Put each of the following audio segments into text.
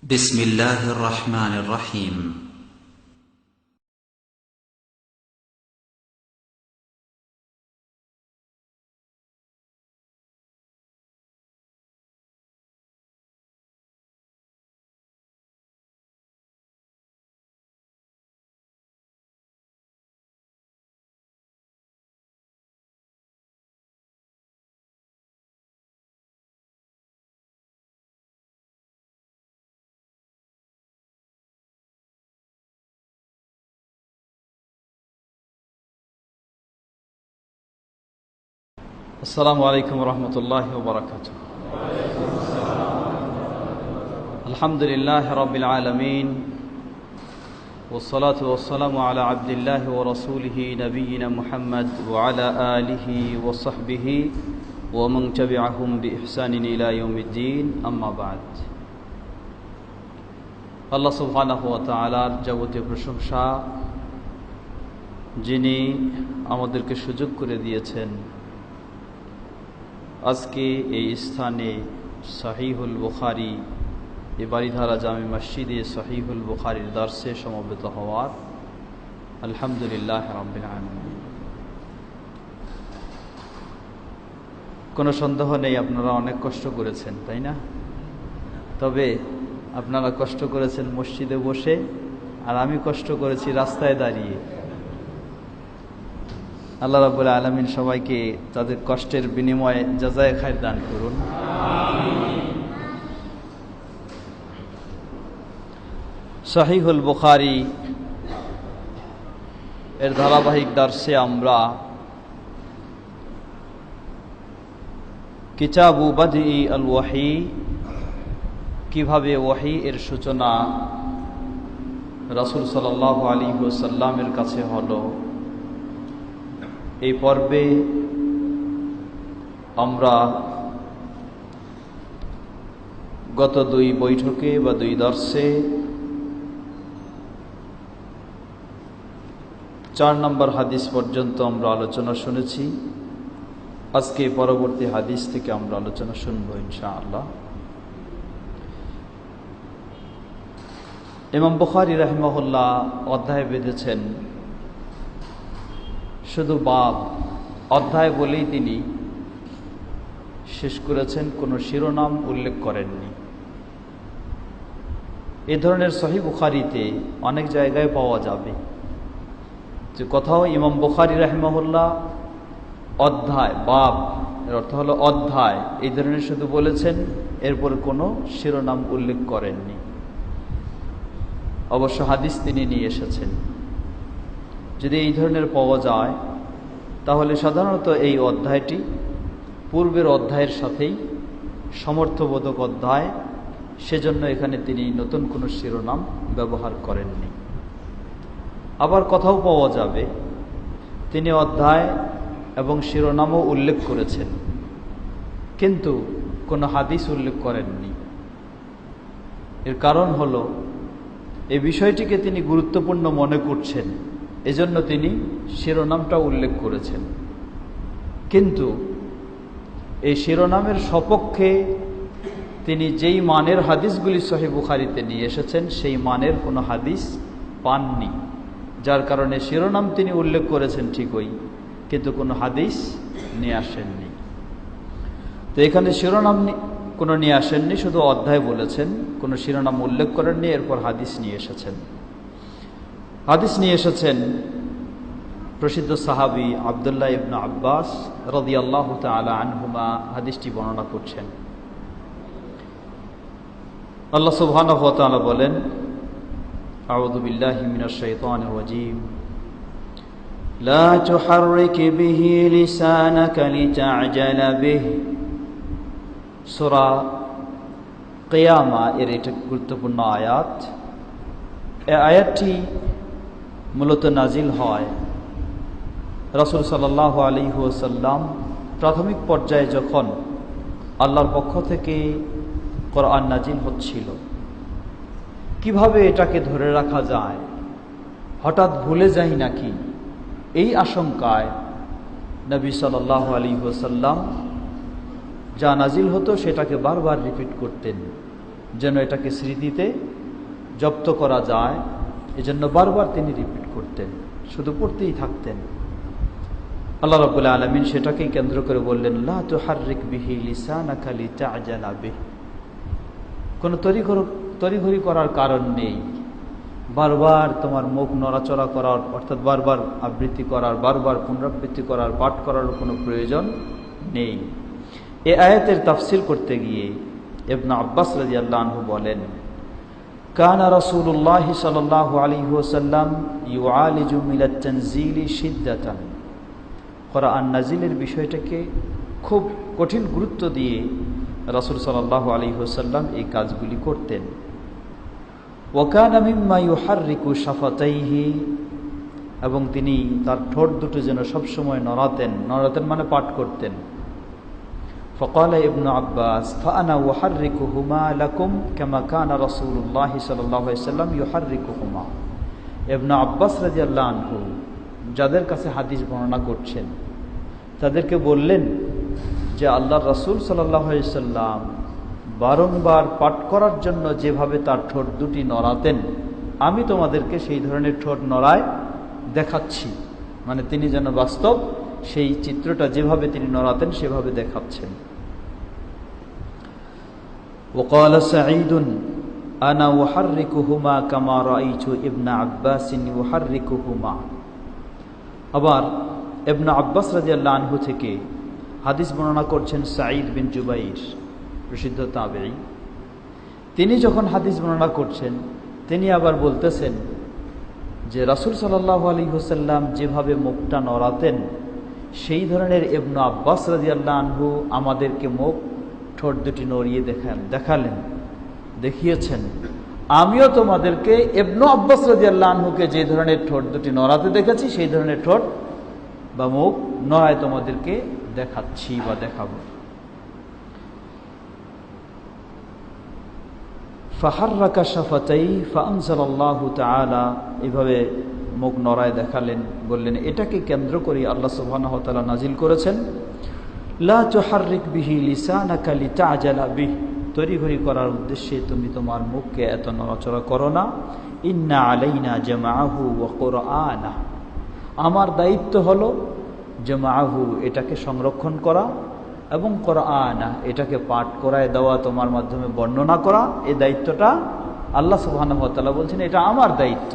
بسم الله الرحمن الرحيم আসসালামু আলাইকুম রহমতুল্লাহি ওয়া বারাকাতুহু। আলহামদুলিল্লাহ রাব্বিল আলামিন ওয়াসসালাতু ওয়াসসালামু আলা আবদিল্লাহি ওয়া রাসূলিহি নবিয়িনা মুহাম্মদ ওয়া আলা আলিহি ওয়া সাহবিহি ওয়া মান তাবি'আহুম বিইহসানিন ইলা ইয়াউমিদ্দিন, আম্মা বা'দ। আল্লাহ সুবহানাহু ওয়া তাআলার যাবতীয় প্রশংসা, যিনি আমাদেরকে সুযোগ করে দিয়েছেন আজকে এই স্থানে সহিহুল বুখারী, এ বাড়িধারা জামে মসজিদে সহিহুল বুখারীর দর্শে সমবেত হওয়ার। আলহামদুলিল্লাহ রাব্বিল আলামিন। কোনো সন্দেহ নেই আপনারা অনেক কষ্ট করেছেন, তাই না? তবে আপনারা কষ্ট করেছেন মসজিদে বসে, আর আমি কষ্ট করেছি রাস্তায় দাঁড়িয়ে। আল্লাহ রাব্বুল আলামিন সবাইকে তাদের কষ্টের বিনিময়ে জাযায়ে খায়র দান করুন। সহিহুল বুখারী এর ধারাবাহিক দর্শে আমরা কিতাবু বাদঈ আল ওয়াহী, কিভাবে ওয়াহী এর সূচনা রাসূল সাল্লাল্লাহু আলাইহি ওয়াসাল্লামের কাছে হলো, এই পর্বে আমরা গত দুই বৈঠকে বা দুই দর্শে 4 নম্বর হাদিস পর্যন্ত আমরা আলোচনা শুনেছি। আজকে পরবর্তী হাদিস থেকে আমরা আলোচনা শুনবো ইনশাআল্লাহ। ইমাম বুখারী রাহিমাহুল্লাহ অধ্যায় বেঁধেছেন, শুধু বাব অধ্যায় বলেই তিনি শেষ করেছেন, কোনো শিরোনাম উল্লেখ করেননি। এ ধরনের সহিহ বুখারীতে অনেক জায়গায় পাওয়া যাবে যে কোথাও ইমাম বুখারী রাহিমাহুল্লাহ অধ্যায়, বাব এর অর্থ হলো অধ্যায়, এই ধরনের শুধু বলেছেন, এরপর কোনো শিরোনাম উল্লেখ করেননি। অবশ্য হাদিস তিনি নিয়ে এসেছেন। যদি এই ধরনের পাওয়া যায় তাহলে সাধারণত এই অধ্যায়টি পূর্বের অধ্যায়ের সাথেই সমর্থবোধক অধ্যায়, সেজন্য এখানে তিনি নতুন কোনো শিরোনাম ব্যবহার করেননি। আবার কথাও পাওয়া যাবে তিনি অধ্যায় এবং শিরোনামও উল্লেখ করেছেন, কিন্তু কোনো হাদিস উল্লেখ করেননি। এর কারণ হলো এই বিষয়টিকে তিনি গুরুত্বপূর্ণ মনে করছেন, এজন্য তিনি শিরোনামটা উল্লেখ করেছেন। কিন্তু এই শিরোনামের সপক্ষে তিনি যেই মানের হাদিসগুলি সহিহ বুখারীতে নিয়ে এসেছেন, সেই মানের কোনো হাদিস পাননি, যার কারণে শিরোনাম তিনি উল্লেখ করেছেন ঠিকই, কিন্তু কোনো হাদিস নিয়ে আসেননি। তো এখানে শিরোনাম কোনো নিয়ে আসেননি, শুধু অধ্যায় বলেছেন, কোনো শিরোনাম উল্লেখ করেননি। এরপর হাদিস নিয়ে এসেছেন। হাদিস নিয়ে এসেছেন প্রসিদ্ধ সাহাবী আব্দুল্লাহ ইবনে আব্বাস রাদিয়াল্লাহু তাআলা আনহুমা। হাদিসটি বর্ণনা করছেন। আল্লাহ সুবহানাহু ওয়া তাআলা বলেন, আউযু বিল্লাহি মিনাশ শাইতানির রাজীম, লা তুহাররিক বিহি লিসানাকা লিতা'জালা বিহি। সূরা কিয়ামা এর এটা গুরুত্বপূর্ণ আয়াত। এই আয়াতটি মূলত নাজিল হয় রাসূল সাল্লাল্লাহু আলাইহি ওয়াসাল্লাম প্রাথমিক পর্যায়ে যখন আল্লাহর পক্ষ থেকে কোরআন নাজিল হচ্ছিল, কিভাবে এটাকে ধরে রাখা যায়, হঠাৎ ভুলে যাই নাকি, এই আশঙ্কায় নবী সাল্লাল্লাহু আলাইহি ওয়াসাল্লাম যা নাজিল হতো সেটাকে বারবার রিপিট করতেন, যেন এটাকে স্মৃতিতে জপ্ত করা যায়, এজন্য বারবার তিনি রিপিট করতেন, শুধু পড়তেই থাকতেন। আল্লাহ রাব্বুল আলামিন সেটাকেই কেন্দ্র করে বললেন, লা তুহাররিক বিহি লিসানাকা লিতা'জালা বিহি, কোনো তড়িঘড়ি করার কারণ নেই, বারবার তোমার মুখ নড়াচড়া করার, অর্থাৎ বারবার আবৃত্তি করার, বারবার পুনরাবৃত্তি করার, পাঠ করার কোনো প্রয়োজন নেই। এই আয়াতের তাফসীর করতে গিয়ে ইবনে আব্বাস রাদিয়াল্লাহু আনহু বলেন, কানা রাসূলুল্লাহ সাল্লাল্লাহু আলাইহি ওয়াসাল্লাম ইউআলিজু মিনাত তানজিলি শিদ্দাতান, কোরআন নাজিলের বিষয়টাকে খুব কঠিন গুরুত্ব দিয়ে রাসূল সাল্লাল্লাহু আলাইহি ওয়াসাল্লাম এই কাজগুলি করতেন। ওয়াকানা মিম্মা ইউহাররিকু শাফাতাইহি, এবং তিনি তার ঠোঁট দুটো যেন সবসময় নড়াতেন মানে পাঠ করতেন। فقال ابن عباس فأنا أحركهما لكم كما كان رسول الله صلى الله عليه وسلم يحركهما। ইবনে আব্বাস রাদিয়াল্লাহু আনহু যাদের কাছে হাদিস বর্ণনা করছেন তাদেরকে বললেন যে আল্লাহর রাসূল সাল্লাল্লাহু আলাইহি ওয়াসাল্লাম বারংবার পাঠ করার জন্য যেভাবে তার ঠোঁট দুটি নড়াতেন, আমি তোমাদেরকে সেই ধরনের ঠোঁট নড়ায় দেখাচ্ছি, মানে তিনি যেন বাস্তব সেই চিত্রটা যেভাবে তিনি নড়াতেন সেভাবে দেখাচ্ছেন। وقال سعيد أنا أحركهما كما رأيت ابن عباس يحركهما। আবার ইবনে আব্বাস রাদিয়াল্লাহু আনহু থেকে হাদিস বর্ণনা করছেন সাঈদ বিন জুবাইর, প্রসিদ্ধ তাবেঈ। তিনি যখন হাদিস বর্ণনা করছেন তিনি আবার বলতেছেন যে রাসূল সাল্লাল্লাহু আলাইহি ওয়াসাল্লাম যেভাবে মুখটা নড়াতেন সেই ধরনের ইবনে আব্বাস রাদিয়াল্লাহু আনহু আমাদেরকে মুখ ঠোঁট দুটি নড়িয়ে দেখিয়েছেন। আমিও তোমাদেরকে ইবনে আব্বাস রাদিয়াল্লাহু আনহুকে যে ধরনের ঠোঁট দুটি নড়াতে দেখেছি সেই ধরনের ঠোঁট বা মুখ নড়ায় তোমাদেরকে দেখাচ্ছি বা দেখাবো। ফাহাররাকা শাফাতাই ফাআনজালাল্লাহু তাআলা, এভাবে মুখ নড়ায় দেখালেন, বললেন এটাকে কেন্দ্র করে আল্লাহ সুবহানাহু ওয়া তাআলা নাজিল করেছেন, লা তুহাররিক বিহি লিসানাকা লিতা'জালা বিহি, তড়িঘড়ি করার উদ্দেশ্যে তুমি তোমার মুখকে এত নড়াচড়া করো না। ইন্না আলাইনা জামাআহু ওয়া কুরআনা, আমার দায়িত্ব হলো জামাআহু, এটাকে সংরক্ষণ করা, এবং কুরআনা, এটাকে পাঠ করায় দেওয়া, তোমার মাধ্যমে বর্ণনা করা। এই দায়িত্বটা আল্লাহ সুবহানাহু ওয়া তাআলা বলছেন এটা আমার দায়িত্ব।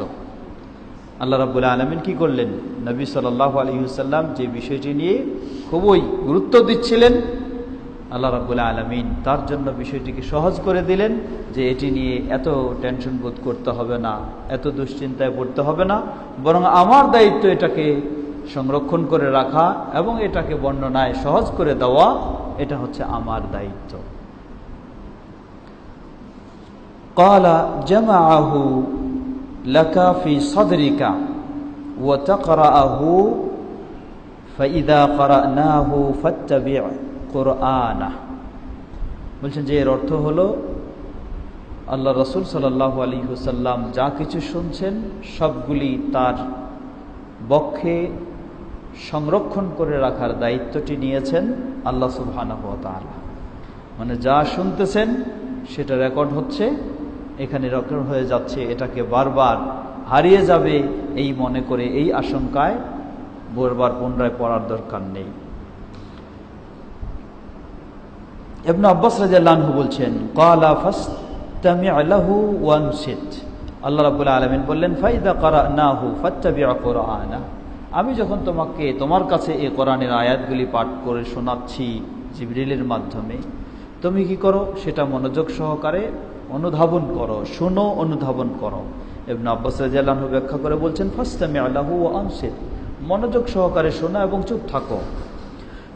আল্লাহ রাব্বুল আলামিন কি করলেন, নবী সাল্লাল্লাহু আলাইহি ওয়াসাল্লাম যে বিষয়টি নিয়ে খুবই গুরুত্ব দিচ্ছিলেন, আল্লাহ রাব্বুল আলামিন তার জন্য বিষয়টিকে সহজ করে দিলেন, যে এটি নিয়ে এত টেনশন বোধ করতে হবে না, এত দুশ্চিন্তায় পড়তে হবে না, বরং আমার দায়িত্ব এটাকে সংরক্ষণ করে রাখা এবং এটাকে বর্ণনায় সহজ করে দেওয়া, এটা হচ্ছে আমার দায়িত্ব। ক্বালা জামাআহু লাকা ফি সাদরিকা ওয়া তাকরাআহু ফাইদা ক্বারানাহু ফাত্তাবি' কুরআনা। বলছেন যে এর অর্থ হলো আল্লাহ রাসূল সাল্লাল্লাহু আলাইহি ওয়াসাল্লাম যা কিছু শুনছেন সবগুলি তার বক্ষে সংরক্ষণ করে রাখার দায়িত্বটি নিয়েছেন আল্লাহ সুবহানাহু ওয়া তাআলা। মানে যা শুনতেছেন সেটা রেকর্ড হচ্ছে, এখানে রেকর্ড হয়ে যাচ্ছে, এটাকে বারবার হারিয়ে যাবে এই মনে করে, এই আশঙ্কায় বারবার পুনরায় পড়ার দরকার নেই। ইবনে আব্বাস রাদিয়াল্লাহু আনহু বলছেন, ক্বালা ফাসতামি' লাহু ওয়ানসিত, আল্লাহ রাব্বুল আলামিন বললেন ফাইদা ক্বারানাহু ফাত্তাবি' কুরআনা, আমি যখন তোমার কাছে এই কোরআনের আয়াতগুলি পাঠ করে শোনাচ্ছি জিবরিলের মাধ্যমে, তুমি কি করো সেটা মনোযোগ সহকারে অনুধাবন করো, শোনো, অনুধাবন করো। ইবনে আব্বাস রাদিয়াল্লাহু আনহু ব্যাখ্যা করে বলছেন ফাসতামি' লাহু ওয়ানসিত, মনোযোগ সহকারে শোনো এবং চুপ থাকো।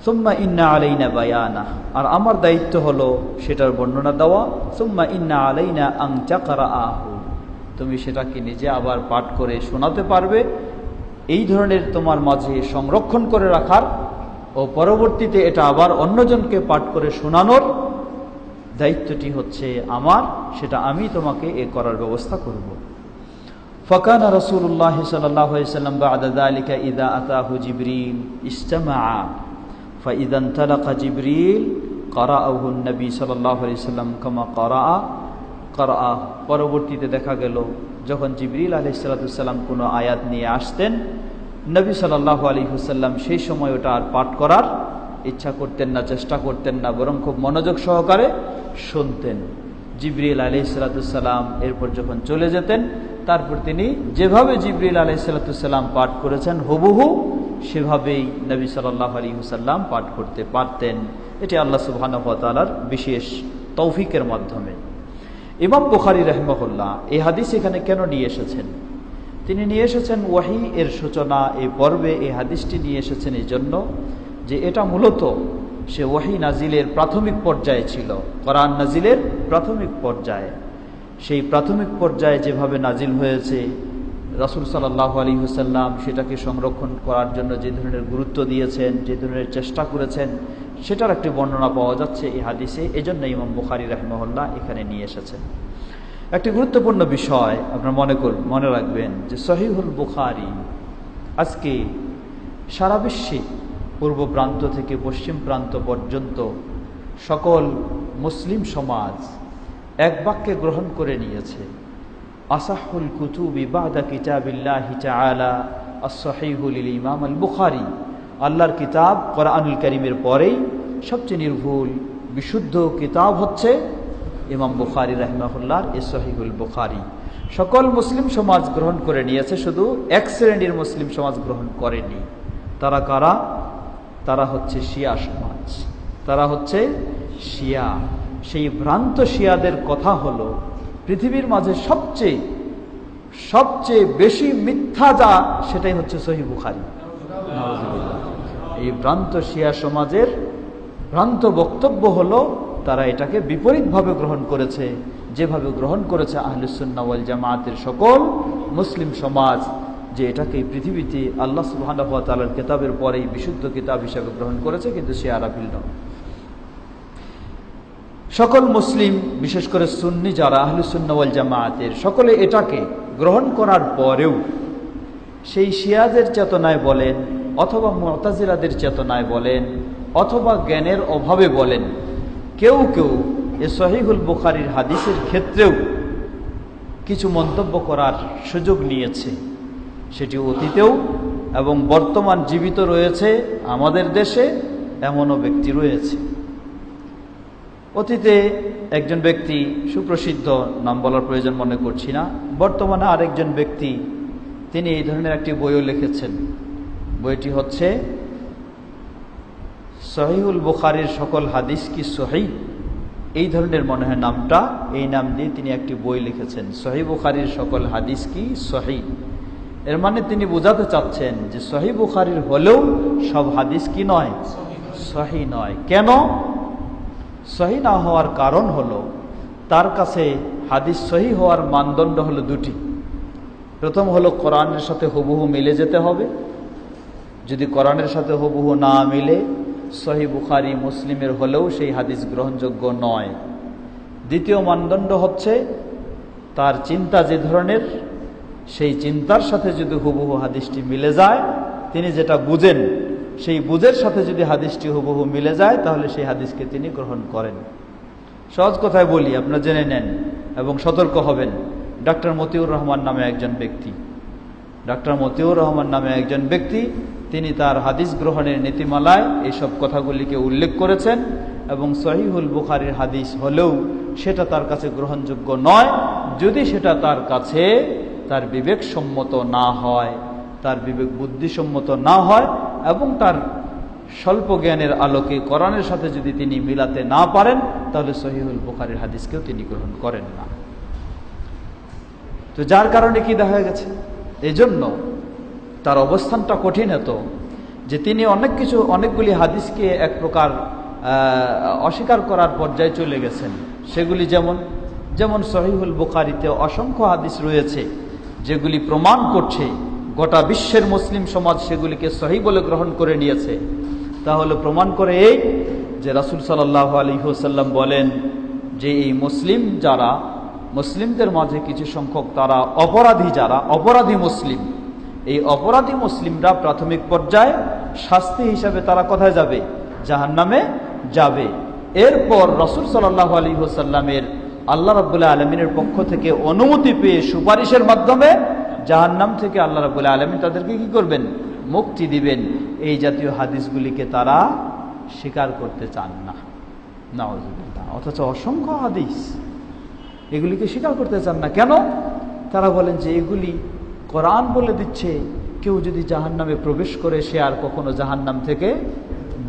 সুম্মা ইন্না আলাইনা বায়ানা, আর আমার দায়িত্ব হলো সেটার বর্ণনা দেওয়া। সুম্মা ইন্না আলাইনা আন তাকরাআহু, তুমি সেটাকে নিজে আবার পাঠ করে শোনাতে পারবে। এই ধরনের তোমার মাঝে সংরক্ষণ করে রাখার ও পরবর্তীতে এটা আবার অন্যজনকে পাঠ করে শোনানোর দায়িত্বটি হচ্ছে আমার, সেটা আমি তোমাকে এ করার ব্যবস্থা করব। ফাকানা রাসূলুল্লাহ সাল্লাল্লাহু আলাইহি ওয়াসাল্লাম বা'দা যালিকা ইযা আতাহু জিবরিল ইজতামাআ ফাইযা ইনতালাকা জিবরিল ক্বারাআহু আন-নবী সাল্লাল্লাহু আলাইহি ওয়াসাল্লাম কামা ক্বারাআ ক্বারআ। পরবর্তীতে দেখা গেল যখন জিবরিল আলাইহিস সালাম কোনো আয়াত নিয়ে আসতেন, নবী সাল্লাল্লাহু আলাইহি ওয়াসাল্লাম সেই সময় ওটা আর পাঠ করার ইচ্ছা করতেন না, চেষ্টা করতেন না, বরং খুব মনোযোগ সহকারে শুনতেন। জিবরিল আলাইহিস সালাম এরপর যখন চলে যেতেন, তারপর তিনি যেভাবে জিবরিল আলাইহিস সালাম পাঠ করেছেন হুবহু সেভাবেই নবী সাল্লাল্লাহু আলাইহি ওয়াসাল্লাম পাঠ করতে পারতেন। এটি আল্লাহ সুবহানাহু ওয়া তাআলার বিশেষ তৌফিকের মাধ্যমে। ইমাম বুখারী রাহিমাহুল্লাহ এই হাদিস এখানে কেন নিয়ে এসেছেন? তিনি নিয়ে এসেছেন ওয়াহি এর সূচনা এই পর্বে এই হাদিসটি নিয়ে এসেছেন এই জন্য যে এটা মূলত সে ওয়াহি নাজিলের প্রাথমিক পর্যায়ে ছিল, কোরআন নাজিলের প্রাথমিক পর্যায়ে। সেই প্রাথমিক পর্যায়ে যেভাবে নাজিল হয়েছে, রাসূল সাল্লাল্লাহু আলাইহি ওয়াসাল্লাম সেটাকে সংরক্ষণ করার জন্য যে ধরনের গুরুত্ব দিয়েছেন, যে ধরনের চেষ্টা করেছেন, সেটার একটি বর্ণনা পাওয়া যাচ্ছে এই হাদিসে। এজন্য ইমাম বুখারী রাহিমাহুল্লাহ এখানে নিয়ে এসেছেন। একটি গুরুত্বপূর্ণ বিষয় আপনারা মনে রাখবেন যে সহিহুল বুখারী আজকে সারা বিশ্বে পূর্ব প্রান্ত থেকে পশ্চিম প্রান্ত পর্যন্ত সকল মুসলিম সমাজ এক বাক্যে গ্রহণ করে নিয়েছে। আসাহুল কুতুবি বাদা কিতাবিল্লাহি তাআলা আস-সহিহু লিল ইমাম আল বুখারী। আল্লাহর কিতাব কোরআনুল কারীমের পরেই সবচেয়ে নির্ভুল বিশুদ্ধ কিতাব হচ্ছে ইমাম বুখারী রাহিমাহুল্লাহর এই সহিহুল বুখারী। সকল মুসলিম সমাজ গ্রহণ করে নিয়েছে, শুধু এক শ্রেণীর মুসলিম সমাজ গ্রহণ করেনি। তারা কারা? তারা হচ্ছে শিয়া সমাজ, তারা হচ্ছে শিয়া। সেই ভ্রান্ত শিয়াদের কথা হলো পৃথিবীর মাঝে সবচেয়ে বেশি মিথ্যা যা সেটাই হচ্ছে সহিহ বুখারী। নাউযুবিল্লাহ। এই ভ্রান্ত শিয়া সমাজের ভ্রান্ত বক্তব্য হলো তারা এটাকে বিপরীতভাবে গ্রহণ করেছে, যেভাবে গ্রহণ করেছে আহলুস সুন্নাহ ওয়াল জামাতের সকল মুসলিম সমাজ, যে এটাকে পৃথিবীতে আল্লাহ সুবহানাহু ওয়া তাআলার কিতাবের পরেই বিশুদ্ধ কিতাব হিসেবে গ্রহণ করেছে। কিন্তু শিয়ারা ভিন্ন। সকল মুসলিম, বিশেষ করে সুন্নি যারা আহলুস সুন্নাহ ওয়াল জামাতের, সকলে এটাকে গ্রহণ করার পরেও সেই শিয়াদের চেতনায় বলেন অথবা মুতাজিলাদের চেতনায় বলেন অথবা জ্ঞানের অভাবে বলেন, কেউ কেউ এ সহিহুল বুখারীর হাদিসের ক্ষেত্রেও কিছু মন্তব্য করার সুযোগ নিয়েছে। সেটি অতীতেও এবং বর্তমান জীবিত রয়েছে আমাদের দেশে, এমনও ব্যক্তি রয়েছে। অতীতে একজন ব্যক্তি, সুপ্রসিদ্ধ, নাম বলার প্রয়োজন মনে করছি না, বর্তমানে আরেকজন ব্যক্তি, তিনি এই ধরনের একটি বইও লিখেছেন। বইটি হচ্ছে সহিহুল বুখারীর সকল হাদিস কি সহিহ, এই ধরনের মনে হয় নামটা, এই নাম দিয়ে তিনি একটি বই লিখেছেন, সহিহ বুখারীর সকল হাদিস কি সহিহ। এর মানে তিনি বোঝাতে চাচ্ছেন যে সহিহ বুখারীর হলেও সব হাদিস কি নয়, সহিহ নয়। কেন সহিহ না হওয়ার কারণ হলো তার কাছে হাদিস সহিহ হওয়ার মানদণ্ড হলো দুটি। প্রথম হলো কোরআনের সাথে হুবহু মিলে যেতে হবে। যদি কোরআনের সাথে হুবহু না মিলে সহিহ বুখারী মুসলিমের হলেও সেই হাদিস গ্রহণযোগ্য নয়। দ্বিতীয় মানদণ্ড হচ্ছে তার চিন্তা যে ধরনের, সেই চিন্তার সাথে যদি হুবহু হাদিসটি মিলে যায়, তিনি যেটা বুঝেন সেই বুঝের সাথে যদি হাদিসটি হুবহু মিলে যায়, তাহলে সেই হাদিসকে তিনি গ্রহণ করেন। সহজ কথায় বলি, আপনারা জেনে নেন এবং সতর্ক হবেন। ডাক্তার মতিউর রহমান নামে একজন ব্যক্তি, তিনি তার হাদিস গ্রহণের নীতিমালায় এইসব কথাগুলিকে উল্লেখ করেছেন এবং সহিহুল বুখারীর হাদিস হলেও সেটা তার কাছে গ্রহণযোগ্য নয় যদি সেটা তার কাছে তার বিবেকসম্মত না হয়, তার বিবেক বুদ্ধিসম্মত না হয় এবং তার স্বল্প জ্ঞানের আলোকে কোরআনের সাথে যদি তিনি মিলাতে না পারেন, তাহলে সহিহুল বুখারীর হাদিসকেও তিনি গ্রহণ করেন না। তো যার কারণে কি দেখা গেছে, এজন্য তার অবস্থানটা কঠিন হতো যে তিনি অনেকগুলি হাদিসকে এক প্রকার অস্বীকার করার পর্যায়ে চলে গেছেন। সেগুলি যেমন সহিহুল বুখারীতে অসংখ্য হাদিস রয়েছে যেগুলি প্রমাণ করছে, গোটা বিশ্বের মুসলিম সমাজ সেগুলিকে সহিহ বলে গ্রহণ করে নিয়েছে। তাহলে প্রমাণ করে এই যে রাসূল সাল্লাল্লাহু আলাইহি ওয়াসাল্লাম বলেন যে এই মুসলিমদের মাঝে কিছু সংখ্যক তারা অপরাধী মুসলিম, এই অপরাধী মুসলিমরা প্রাথমিক পর্যায়ে শাস্তি হিসাবে তারা কোথায় যাবে? জাহান্নামে যাবে। এরপর রাসূল সাল্লাল্লাহু আলাইহি ওয়াসাল্লামের আল্লাহ রাব্বুল আলামিনের পক্ষ থেকে অনুমতি পেয়ে সুপারিশের মাধ্যমে জাহান্নাম থেকে আল্লাহ রাব্বুল আলামিন তাদেরকে কি করবেন? মুক্তি দিবেন। এই জাতীয় হাদিসগুলিকে তারা স্বীকার করতে চান না, নাউযুবিল্লাহ। অথচ অসংখ্য হাদিস, এগুলিকে স্বীকার করতে চান না কেন? তারা বলেন যে এগুলি কোরআন বলে দিচ্ছে কেউ যদি জাহান্নামে প্রবেশ করে সে আর কখনো জাহান্নাম থেকে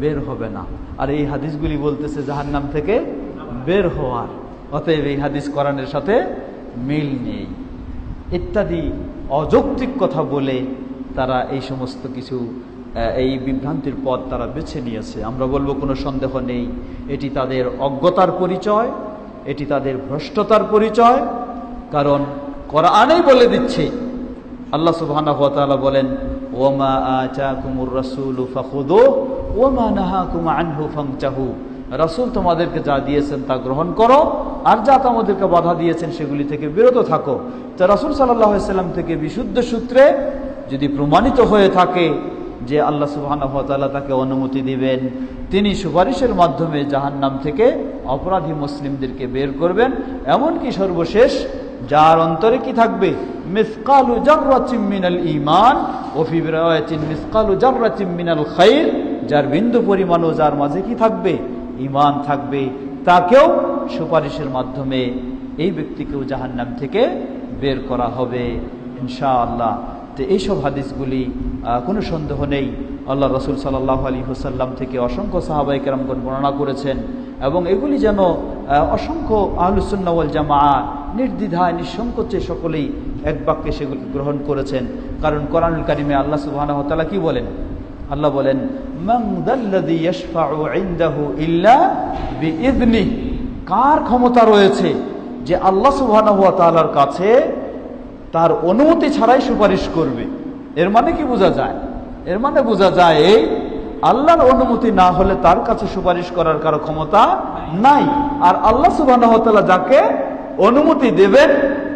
বের হবে না। আর এই হাদিসগুলি বলতেছে জাহান্নাম থেকে বের হওয়ার, অতএব এই হাদিস কোরআনের সাথে মিল নেই ইত্যাদি অযৌক্তিক কথা বলে তারা এই সমস্ত কিছু এই বিভ্রান্তির পথ তারা বেছে নিয়েছে। আমরা বলবো কোনো সন্দেহ নেই এটি তাদের অজ্ঞতার পরিচয়, এটি তাদের ভ্রষ্টতার পরিচয়। কারণ কোরআনেই বলে দিচ্ছে, আল্লাহ সুবহানাহু ওয়া তাআলা বলেন, ওমা আতাকুমুর রাসূলু ফাখুযুহু ওমা নাহাকুম আনহু ফানতাহু। রাসূল তোমাদেরকে যা দিয়েছেন তা গ্রহণ করো, আর যা তোমাদেরকে বাধা দিয়েছেন সেগুলি থেকে বিরত থাকো। তো রাসূল সাল্লাল্লাহু আলাইহি ওয়াসাল্লাম থেকে বিশুদ্ধ সূত্রে যদি প্রমাণিত হয়ে থাকে যে আল্লাহ সুবহানাহু ওয়া তাআলা তাকে অনুমতি দিবেন, তিনি সুপারিশের মাধ্যমে জাহান্নাম থেকে অপরাধী মুসলিমদেরকে বের করবেন, এমনকি সর্বশেষ যার অন্তরে কি থাকবে? মিসকালু জাররাতিন মিনাল ঈমান ওয়া ফি রিওয়ায়াতিন মিসকালু জাররাতিন মিনাল খাইর, যার বিন্দু পরিমাণও যার মাঝে কি থাকবে? ঈমান থাকবে, তাকেও সুপারিশের মাধ্যমে এই ব্যক্তিকেও জাহান্নাম থেকে বের করা হবে ইনশাআল্লাহ। তো এইসব হাদিসগুলি কোনো সন্দেহ নেই আল্লাহ রাসূল সাল্লাল্লাহু আলাইহি ওয়াসাল্লাম থেকে অসংখ্য সাহাবায়ে কেরামগণ বর্ণনা করেছেন, এবং এগুলি যেন অসংখ্য আহলুস সুন্নাহ ওয়াল জামাআহ নির্দ্বিধায় নিঃসংকোচে সকলেই এক বাক্যে সেগুলি গ্রহণ করেছেন। কারণ কোরআনুল কারীমে আল্লাহ সুবহানাহু ওয়া তাআলা কি বলেন? আল্লাহ বলেন, মান যাল্লাযী ইয়াশফাউ ইনদাহু ইল্লা বিইযনিহি। কার ক্ষমতা রয়েছে যে আল্লাহ সুবহানাহু ওয়া তাআলার কাছে তার অনুমতি ছাড়াই সুপারিশ করবে? এর মানে কি বোঝা যায়? এর মানে বোঝা যায় এই আল্লাহর অনুমতি না হলে তার কাছে সুপারিশ করার কারো ক্ষমতা নাই। আর আল্লাহ সুবহানাহু ওয়া তাআলা যাকে অনুমতি দেবেন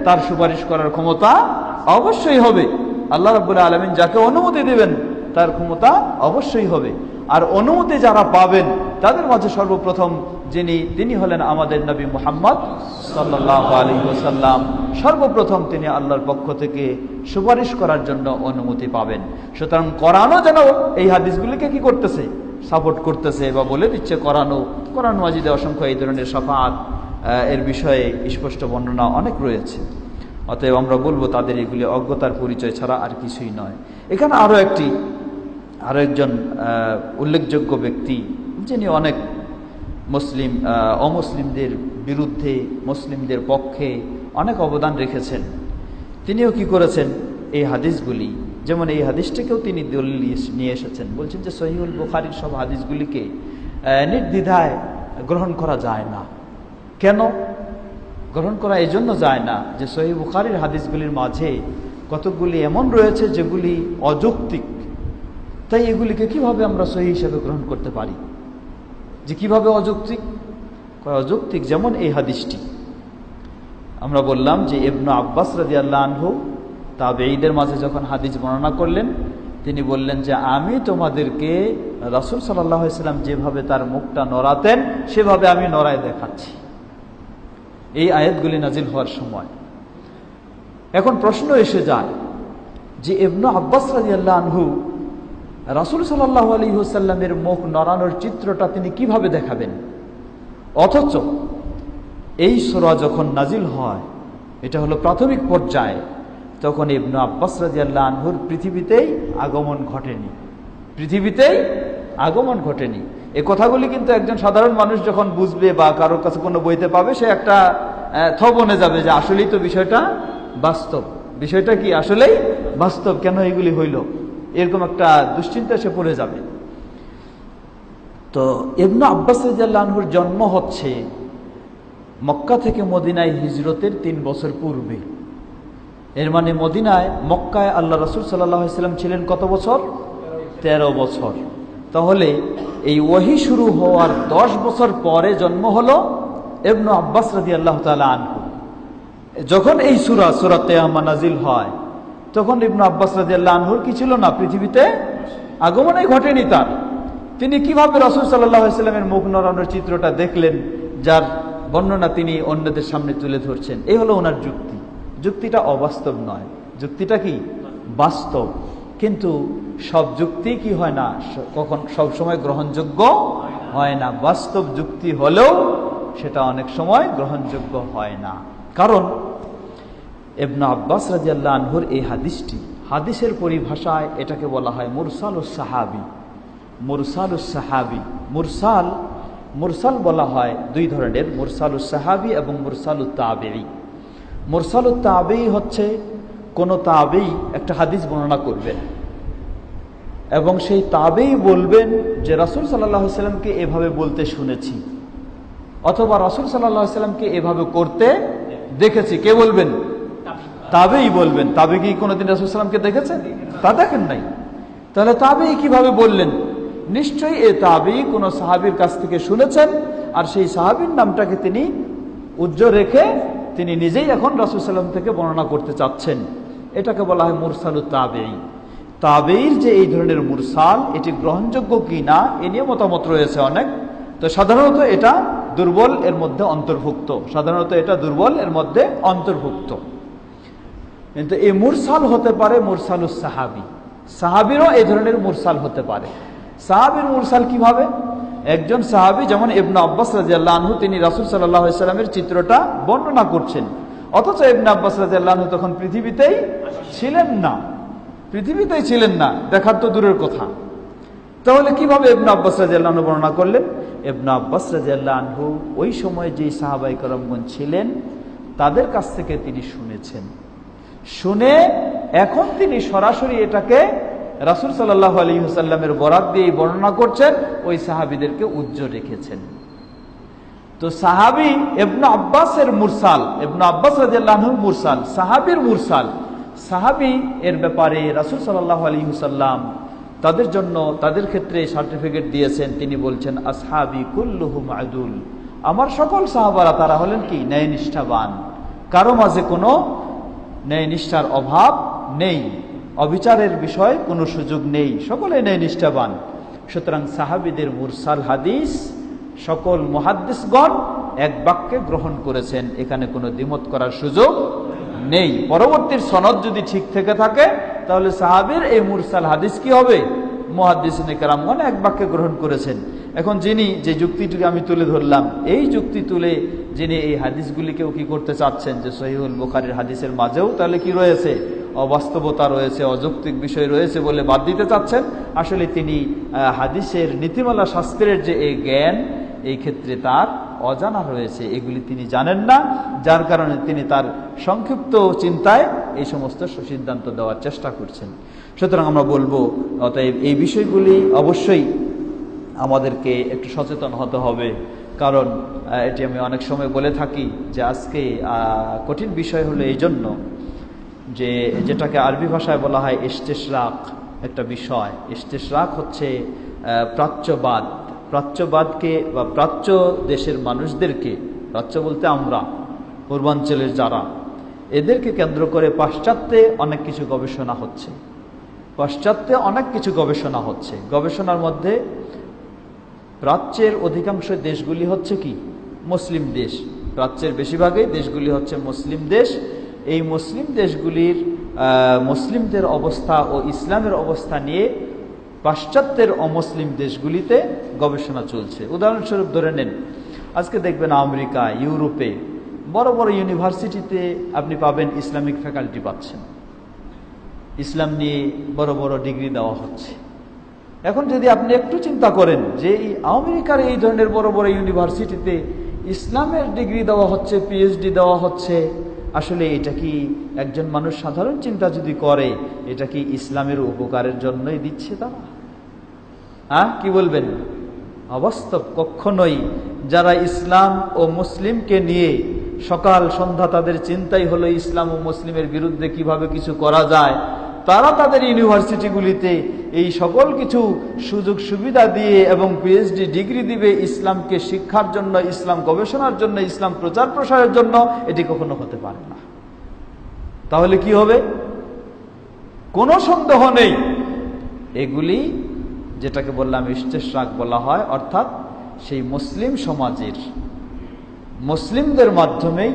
তার সুপারিশ করার ক্ষমতা অবশ্যই হবে। আল্লাহ রাব্বুল আলামিন যাকে অনুমতি দেবেন তার ক্ষমতা অবশ্যই হবে। আর অনুমতি যারা পাবেন তাদের মাঝে সর্বপ্রথম তিনি হলেন আমাদের নবী মুহাম্মদ সাল্লাল্লাহু আলাইহি ওয়াসাল্লাম। সর্বপ্রথম তিনি আল্লাহর পক্ষ থেকে সুপারিশ করার জন্য অনুমতি পাবেন। সুতরাং কোরআনও যেন এই হাদিসগুলিকে কি করতেছে? সাপোর্ট করতেছে বা বলে দিচ্ছে। কোরআন মাজিদে অসংখ্য এই ধরনের শাফাআত এর বিষয়ে স্পষ্ট বর্ণনা অনেক রয়েছে। অতএব আমরা বলবো তাদের এগুলি অজ্ঞতার পরিচয় ছাড়া আর কিছুই নয়। এখানে আরো একজন উল্লেখযোগ্য ব্যক্তি যিনি অনেক অমুসলিমদের বিরুদ্ধে মুসলিমদের পক্ষে অনেক অবদান রেখেছেন, তিনিও কি করেছেন? এই হাদিসগুলি, যেমন এই হাদিসটাকেও তিনি দলিল নিয়ে এসেছেন। বলছেন যে সহিহুল বুখারীর সব হাদিসগুলিকে নির্দ্বিধায় গ্রহণ করা যায় না। কেন গ্রহণ করা এই জন্য যায় না যে সহিহ বুখারীর হাদিসগুলির মাঝে কতকগুলি এমন রয়েছে যেগুলি অযৌক্তিক। তাই এগুলিকে কিভাবে আমরা সহিহ হিসেবে গ্রহণ করতে পারি? যে কিভাবে অযৌক্তিক? অযৌক্তিক যেমন এই হাদিসটি আমরা বললাম যে ইবনে আব্বাস রাদিয়াল্লাহু আনহু তাবেঈদের মাঝে যখন হাদিস বর্ণনা করলেন, তিনি বললেন যে আমি তোমাদেরকে রাসূল সাল্লাল্লাহু আলাইহি ওয়াসাল্লাম যেভাবে তার মুখটা নড়াতেন সেভাবে আমি নড়ায় দেখাচ্ছি। এই আয়াতগুলি নাজিল হওয়ার সময় এখন প্রশ্ন এসে যায় যে ইবনে আব্বাস রাদিয়াল্লাহু আনহু রাসূল সাল্লাল্লাহু আলাইহি ওয়াসাল্লামের মুখ নড়ানোর চিত্রটা তিনি কিভাবে দেখাবেন? অথচ এই সূরা যখন নাজিল হয়, এটা হলো প্রাথমিক পর্যায়ে, তখন ইবনে আব্বাস রাদিয়াল্লাহু আনহুর পৃথিবীতেই আগমন ঘটেনি। এই কথাগুলি কিন্তু একজন সাধারণ মানুষ যখন বুঝবে বা কারোর কাছে কোনো বইতে পাবে, সে একটা থবনে যাবে যে আসলেই তো বিষয়টা বাস্তব। বিষয়টা কি আসলেই বাস্তব? কেন এগুলি হইল? এরকম একটা দুশ্চিন্তা সে পড়ে যাবে। তো ইবনে আব্বাস রাদিয়াল্লাহু আনহুর জন্ম হচ্ছে মক্কা থেকে মদিনায় হিজরতের 3 বছর পূর্বে। এর মানে মক্কায় আল্লাহ রাসূল সাল্লাল্লাহু আলাইহি ওয়াসাল্লাম ছিলেন কত বছর? 13 বছর। তাহলে এই ওহী শুরু হওয়ার 10 বছর পরে জন্ম হলো ইবনে আব্বাস রাদিয়াল্লাহু তাআলা আনহু। যখন এই সূরা কিয়ামা নাজিল হয়, তখন ইবনে আব্বাস রাদিয়াল্লাহু আনহুর কি ছিল না? পৃথিবীতে আগমনই ঘটেনি তার। তিনি কিভাবে রাসূল সাল্লাল্লাহু আলাইহি ওয়াসাল্লামের মুখ নড়ানোর চিত্রটা দেখলেন, যার বর্ণনা তিনি অন্যদের সামনে তুলে ধরছেন। এই হলো ওনার যুক্তি। যুক্তিটা অবাস্তব নয়, যুক্তিটা কি বাস্তব। কিন্তু সব যুক্তি কি হয় না, কখন সব সময় গ্রহণযোগ্য হয় না। বাস্তব যুক্তি হলেও সেটা অনেক সময় গ্রহণযোগ্য হয় না। কারণ ইবনে আব্বাস রাদিয়াল্লাহু আনহুর এই হাদিসটি, হাদিসের পরিভাষায় এটাকে বলা হয় মুরসালুস সাহাবী। মুরসালুস সাহাবী, মুরসাল বলা হয় দুই ধরনের, মুরসালুস সাহাবী এবং মুরসালুত তাবেঈ। মুরসালুত তাবেঈ হচ্ছে কোন তাবেঈ একটা হাদিস বর্ণনা করবেন এবং সেই তাবেঈ বলবেন যে রাসূল সাল্লাল্লাহু আলাইহি সাল্লামকে এভাবে বলতে শুনেছি, অথবা রাসূল সাল্লাল্লাহু আলাইহি সাল্লামকে এভাবে করতে দেখেছি। কে বলবেন? তাবেঈ বলবেন। তাবেঈ কি কোনোদিন রাসূল সাল্লাল্লাহু আলাইহি সাল্লামকে দেখেছেন? তা দেখেন নাই। তাহলে তাবেঈ কিভাবে বললেন? নিশ্চয়ই এই তাবেঈ কোন সাহাবীর কাছ থেকে শুনেছেন, আর সেই সাহাবীর নামটাকে তিনি উজ্জ্বল রেখে তিনি নিজেই এখন রাসূল সাল্লাল্লাহু আলাইহি সাল্লাম থেকে বর্ণনা করতে চাচ্ছেন। এটাকে বলা হয় মুরসালুত তাবেঈ। তাবেঈর যে এই ধরনের মুরসাল, এটি গ্রহণযোগ্য কি না এ নিয়ে মতামত রয়েছে অনেক। তো সাধারণত এটা দুর্বল এর মধ্যে অন্তর্ভুক্ত, কিন্তু এই মুরসাল হতে পারে মুরসালুস সাহাবী। সাহাবীরও এই ধরনের মুরসাল হতে পারে। সাহাবীর মুরসাল কিভাবে? একজন সাহাবী যেমন ইবনে আব্বাস রাদিয়াল্লাহু আনহু, তিনি রাসূল সাল্লাল্লাহু আলাইহি সাল্লামের চিত্রটা বর্ণনা করছেন, অথচ ইবনে আব্বাস রাদিয়াল্লাহু আনহু তখন পৃথিবীতেই ছিলেন না, দেখার তো দূরের কথা। তাহলে কিভাবে ইবনে আব্বাস রাদিয়াল্লাহু আনহু বর্ণনা করলেন? ইবনে আব্বাস রাদিয়াল্লাহু আনহু ওই সময় যে সাহাবায়ে কেরামগণ ছিলেন তাদের কাছ থেকে তিনি শুনেছেন, শুনে এখন তিনি সরাসরি এটাকে রাসূল সাল্লাল্লাহু আলাইহি ওয়াসাল্লামের বরাত দিয়ে বর্ণনা করছেন, ওই সাহাবীদেরকে উজ্জ্বল রেখেছেন। তো সাহাবী ইবনে আব্বাসের মুরসাল, ইবনে আব্বাস রাদিয়াল্লাহু আনহুর মুরসাল, সাহাবীর মুরসাল, সাহাবী এর ব্যাপারে রাসূল সাল্লাল্লাহু আলাইহি ওয়াসাল্লাম তাদের জন্য তাদের ক্ষেত্রে সার্টিফিকেট দিয়েছেন। তিনি বলছেন আসহাবি কুল্লুহুম আদুল, আমার সকল সাহাবারা তারা হলেন কি ন্যায়নিষ্ঠাবান, কারো মাঝে কোনো ন্যায়নিষ্ঠার অভাব নেই, অবিচারের বিষয় কোনো সুযোগ নেই, সকলে ন্যায়নিষ্ঠাবান। সুতরাং সাহাবীদের মুরসাল হাদিস সকল মুহাদ্দিসগণ এক বাক্যে গ্রহণ করেছেন, এখানে কোনো দ্বিমত করার সুযোগ নেই। পরবর্তীর সনদ যদি ঠিক থেকে থাকে তাহলে সাহাবীর এই মুরসাল হাদিস কি হবে? মুহাদ্দিসিনে কেরামগণ এক বাক্যে গ্রহণ করেছেন। এখন যিনি যে যুক্তিটিকে আমি তুলে ধরলাম, এই যুক্তি তুলে যিনি এই হাদিসগুলিকেও কি করতে চাচ্ছেন যে সহিহুল বুখারীর হাদিসের মাঝেও তাহলে কি রয়েছে? অবাস্তবতা রয়েছে, অযৌক্তিক বিষয় রয়েছে বলে বাদ দিতে চাচ্ছেন। আসলে তিনি হাদিসের নীতিমালা শাস্ত্রের যে এই জ্ঞান, এই ক্ষেত্রে তার অজানা রয়েছে, এগুলি তিনি জানেন না, যার কারণে তিনি তার সংক্ষিপ্ত চিন্তায় এই সমস্ত সিদ্ধান্ত দেওয়ার চেষ্টা করছেন। সুতরাং আমরা বলবো অতএব এই বিষয়গুলি অবশ্যই আমাদেরকে একটু সচেতন হতে হবে। কারণ এটি আমি অনেক সময় বলে থাকি যে আজকে কঠিন বিষয় হলো এই জন্য যে যেটাকে আরবি ভাষায় বলা হয় ইস্তেশরাক একটা বিষয়। ইস্তেশরাক হচ্ছে প্রাচ্যবাদ। প্রাচ্যবাদকে বা প্রাচ্য দেশের মানুষদেরকে, প্রাচ্য বলতে আমরা পূর্বাঞ্চলের যারা, এদেরকে কেন্দ্র করে পাশ্চাত্যে অনেক কিছু গবেষণা হচ্ছে। গবেষণার মধ্যে প্রাচ্যের অধিকাংশ দেশগুলি হচ্ছে কি মুসলিম দেশ, প্রাচ্যের বেশিরভাগই দেশগুলি হচ্ছে মুসলিম দেশ। এই মুসলিম দেশগুলির মুসলিমদের অবস্থা ও ইসলামের অবস্থা নিয়ে পাশ্চাত্যের অমুসলিম দেশগুলিতে গবেষণা চলছে। উদাহরণস্বরূপ ধরে নেন, আজকে দেখবেন আমেরিকা, ইউরোপে বড় বড় ইউনিভার্সিটিতে আপনি পাবেন ইসলামিক ফ্যাকাল্টি পাচ্ছেন, ইসলাম নিয়ে বড় বড় ডিগ্রি দেওয়া হচ্ছে। এখন যদি আপনি একটু চিন্তা করেন যে এই আমেরিকার এই ধরনের বড় বড় ইউনিভার্সিটিতে ইসলামের ডিগ্রি দেওয়া হচ্ছে, পিএইচডি দেওয়া হচ্ছে, আসলে এটা কি একজন মানুষ সাধারণ চিন্তা যদি করে, এটা কি ইসলামের উপকারের জন্যই দিচ্ছে তারা? কি বলবেন? অবাস্তব, কখনোই। যারা ইসলাম ও মুসলিমকে নিয়ে সকাল সন্ধ্যা তাদের চিন্তাই হলো ইসলাম ও মুসলিমের বিরুদ্ধে কিভাবে কিছু করা যায়, তারা তাদের ইউনিভার্সিটিগুলিতে এই সকল কিছু সুযোগ সুবিধা দিয়ে এবং পিএইচডি ডিগ্রি দিবে ইসলামকে শিক্ষার জন্য, ইসলাম গবেষণার জন্য, ইসলাম প্রচার প্রসারের জন্য। এটি কখনো হতে পারে না। তাহলে কি হবে? কোনো সন্দেহ নেই এগুলি যেটাকে বললাম ইস্তেশরাক বলা হয়, অর্থাৎ সেই মুসলিম সমাজের মুসলিমদের মাধ্যমেই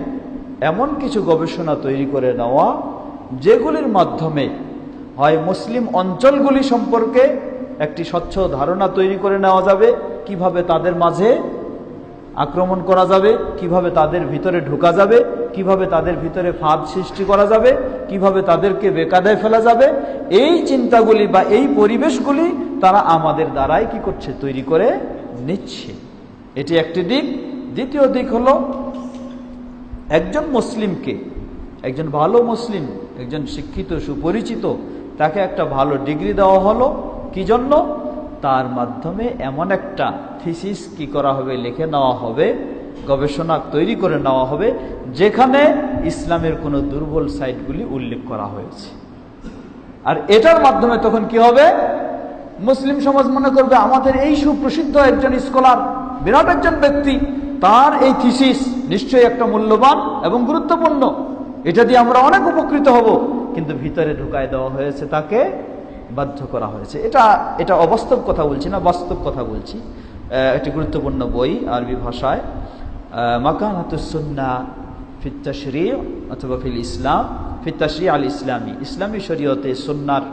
এমন কিছু গবেষণা তৈরি করে নেওয়া যেগুলির মাধ্যমে হয় মুসলিম অঞ্চলগুলি সম্পর্কে একটি স্বচ্ছ ধারণা তৈরি করে নেওয়া যাবে, কিভাবে তাদের মাঝে আক্রমণ করা যাবে, কিভাবে তাদের ভিতরে ঢোকা যাবে, কিভাবে তাদের ভিতরে ফাঁদ সৃষ্টি করা যাবে, কিভাবে তাদেরকে বেকায়দায় ফেলা যাবে। এই চিন্তাগুলি বা এই পরিবেশগুলি তারা আমাদের দ্বারাই কি করছে, তৈরি করে নিচ্ছে। এটি একটি দিক। দ্বিতীয় দিক হলো, একজন মুসলিমকে, একজন ভালো মুসলিম, একজন শিক্ষিত সুপরিচিত, তাকে একটা ভালো ডিগ্রি দেওয়া হলো কি জন্য? তার মাধ্যমে এমন একটা থিসিস কি করা হবে, লিখে নেওয়া হবে, গবেষণা তৈরি করে নেওয়া হবে যেখানে ইসলামের কোনো দুর্বল সাইডগুলি উল্লেখ করা হয়েছে। আর এটার মাধ্যমে তখন কি হবে, মুসলিম সমাজ মনে করবে আমাদের এই সুপ্রসিদ্ধ একজন স্কলার, বিরাট একজন ব্যক্তি, তার এই থিসিস নিশ্চয়ই একটা মূল্যবান এবং গুরুত্বপূর্ণ, এটা দিয়ে আমরা অনেক উপকৃত হব। কিন্তু ভিতরে ঢুকায় দেওয়া হয়েছে, তাকে বাধ্য করা হয়েছে। এটা অবাস্তব কথা বলছি না, বাস্তব কথা বলছি। একটি গুরুত্বপূর্ণ বই আরবি ভাষায়, মাকানাতুস সুন্নাহ ফিত তাশরী' অথবা ফিল ইসলাম ফিত তাশরী' আল ইসলামী, ইসলামী শরীয়তে সুন্নাহর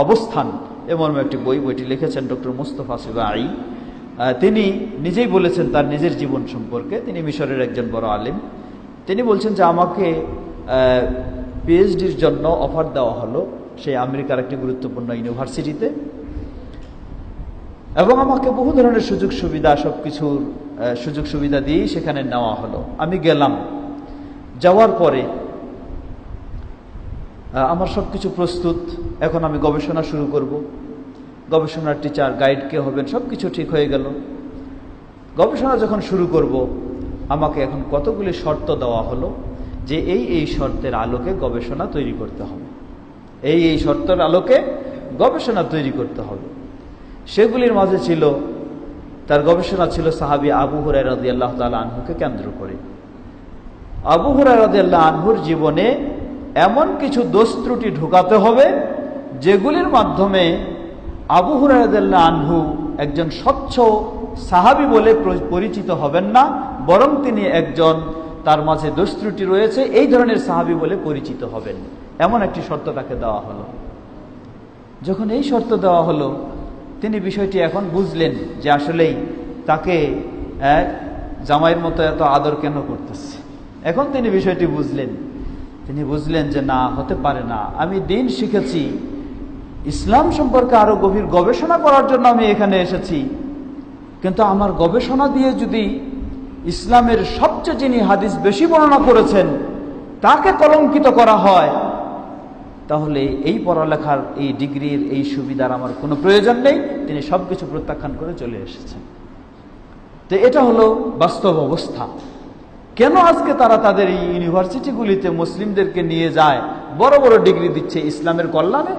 অবস্থান এমন একটি বই। বইটি লিখেছেন ডক্টর মুস্তাফা সিবাঈ। তিনি নিজেই বলেছেন তার নিজের জীবন সম্পর্কে। তিনি মিশরের একজন বড় আলেম। তিনি বলছেন যে আমাকে পিএইচডির জন্য অফার দেওয়া হলো সেই আমেরিকার একটি গুরুত্বপূর্ণ ইউনিভার্সিটিতে, এবং আমাকে বহু ধরনের সুযোগ সুবিধা, সবকিছুর সুযোগ সুবিধা দিয়েই সেখানে নেওয়া হলো। আমি গেলাম, যাওয়ার পরে আমার সবকিছু প্রস্তুত, এখন আমি গবেষণা শুরু করব, গবেষণার টিচার, গাইড কে হবেন, সবকিছু ঠিক হয়ে গেল। গবেষণা যখন শুরু করব, আমাকে এখন কতগুলি শর্ত দেওয়া হলো যে এই শর্তের আলোকে গবেষণা তৈরি করতে হবে, এই শর্তের আলোকে গবেষণা তৈরি করতে হবে। সেগুলির মাঝে ছিল, তার গবেষণা ছিল সাহাবী আবু হুরায়রা রাদিয়াল্লাহু তাআলা আনহুকে কেন্দ্র করে। আবু হুরায়রা রাদিয়াল্লাহু আনহুর জীবনে এমন কিছু দোষ ত্রুটি ঢোকাতে হবে যেগুলির মাধ্যমে আবু হুরায়রা রাদিয়াল্লাহু আনহু একজন স্বচ্ছ সাহাবী বলে পরিচিত হবেন না, বরং তিনি একজন, তার মাঝে দোষ ত্রুটি রয়েছে এই ধরনের সাহাবী বলে পরিচিত হবেন। এমন একটি শর্ত তাকে দেওয়া হলো। যখন এই শর্ত দেওয়া হলো, তিনি বিষয়টি এখন বুঝলেন যে আসলেই তাকে জামাইয়ের মতো এত আদর কেন করতেছে। এখন তিনি বিষয়টি বুঝলেন। তিনি বুঝলেন যে না, হতে পারে না, আমি দিন শিখেছি, ইসলাম সম্পর্কে আরো গভীর গবেষণা করার জন্য আমি এখানে এসেছি, কিন্তু আমার গবেষণা দিয়ে যদি ইসলামের সবচেয়ে যিনি হাদিস বেশি বর্ণনা করেছেন তাকে কলঙ্কিত করা হয়, তাহলে এই পড়ালেখার, এই ডিগ্রির, এই সুবিধার আমার কোনো প্রয়োজন নেই। তিনি সবকিছু প্রত্যাখ্যান করে চলে এসেছেন। তো এটা হলো বাস্তব অবস্থা। কেন আজকে তারা তাদের এই ইউনিভার্সিটিগুলিতে মুসলিমদেরকে নিয়ে যায়, বড় বড় ডিগ্রি দিচ্ছে ইসলামের কল্যাণে?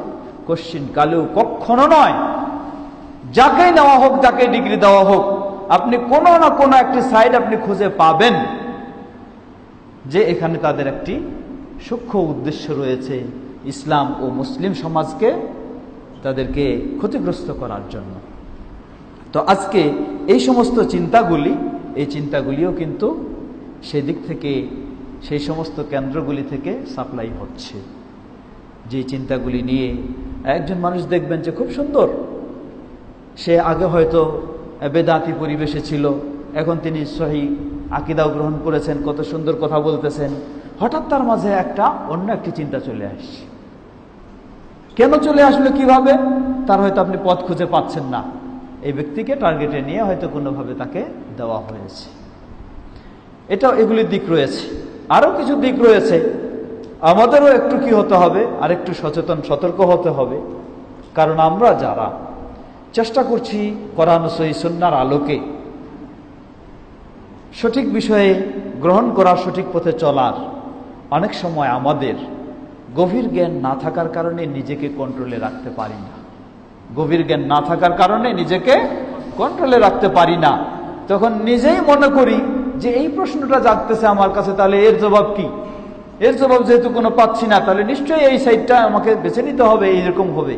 কোশ্চিন কালেও কখনো নয়। যাকেই নেওয়া হোক, যাকে ডিগ্রি দেওয়া হোক, আপনি কোনো না কোনো একটি সাইড আপনি খুঁজে পাবেন যে এখানে তাদের একটি সূক্ষ্ম উদ্দেশ্য রয়েছে, ইসলাম ও মুসলিম সমাজকে তাদেরকে ক্ষতিগ্রস্ত করার জন্য। তো আজকে এই সমস্ত চিন্তাগুলি, এই চিন্তাগুলিও কিন্তু সেদিক থেকে, সেই সমস্ত কেন্দ্রগুলি থেকে সাপ্লাই হচ্ছে। যে চিন্তাগুলি নিয়ে একজন মানুষ দেখবেন যে খুব সুন্দর, সে আগে হয়তো বেদাতি পরিবেশে ছিল, এখন তিনি সহিহ আকীদাও গ্রহণ করেছেন, কত সুন্দর কথা বলতেছেন, হঠাৎ তার মাঝে একটা অন্য একটি চিন্তা চলে আসছে। কেন চলে আসলো, কিভাবে? তার হয়তো আপনি পথ খুঁজে পাচ্ছেন না, এই ব্যক্তিকে টার্গেটে নিয়ে হয়তো কোনোভাবে তাকে দেওয়া হয়েছে। এগুলির দিক রয়েছে। আরো কিছু দিক রয়েছে, আমাদেরও একটু কি হতে হবে, আর একটু সচেতন, সতর্ক হতে হবে। কারণ আমরা যারা চেষ্টা করছি কোরআন ও সহিহ সুন্নাহর আলোকে সঠিক বিষয়ে গ্রহণ করার, সঠিক পথে চলার, অনেক সময় আমাদের গভীর জ্ঞান না থাকার কারণে নিজেকে কন্ট্রোলে রাখতে পারি না। গভীর জ্ঞান না থাকার কারণে নিজেকে কন্ট্রোলে রাখতে পারি না। তখন নিজেই মনে করি যে এই প্রশ্নটা জাগতেছে আমার কাছে, তাহলে এর জবাব কি? এর জবাব যেহেতু কোনো পাচ্ছি না, তাহলে নিশ্চয়ই এই সাইডটা আমাকে বেছে নিতে হবে, এইরকম হবে।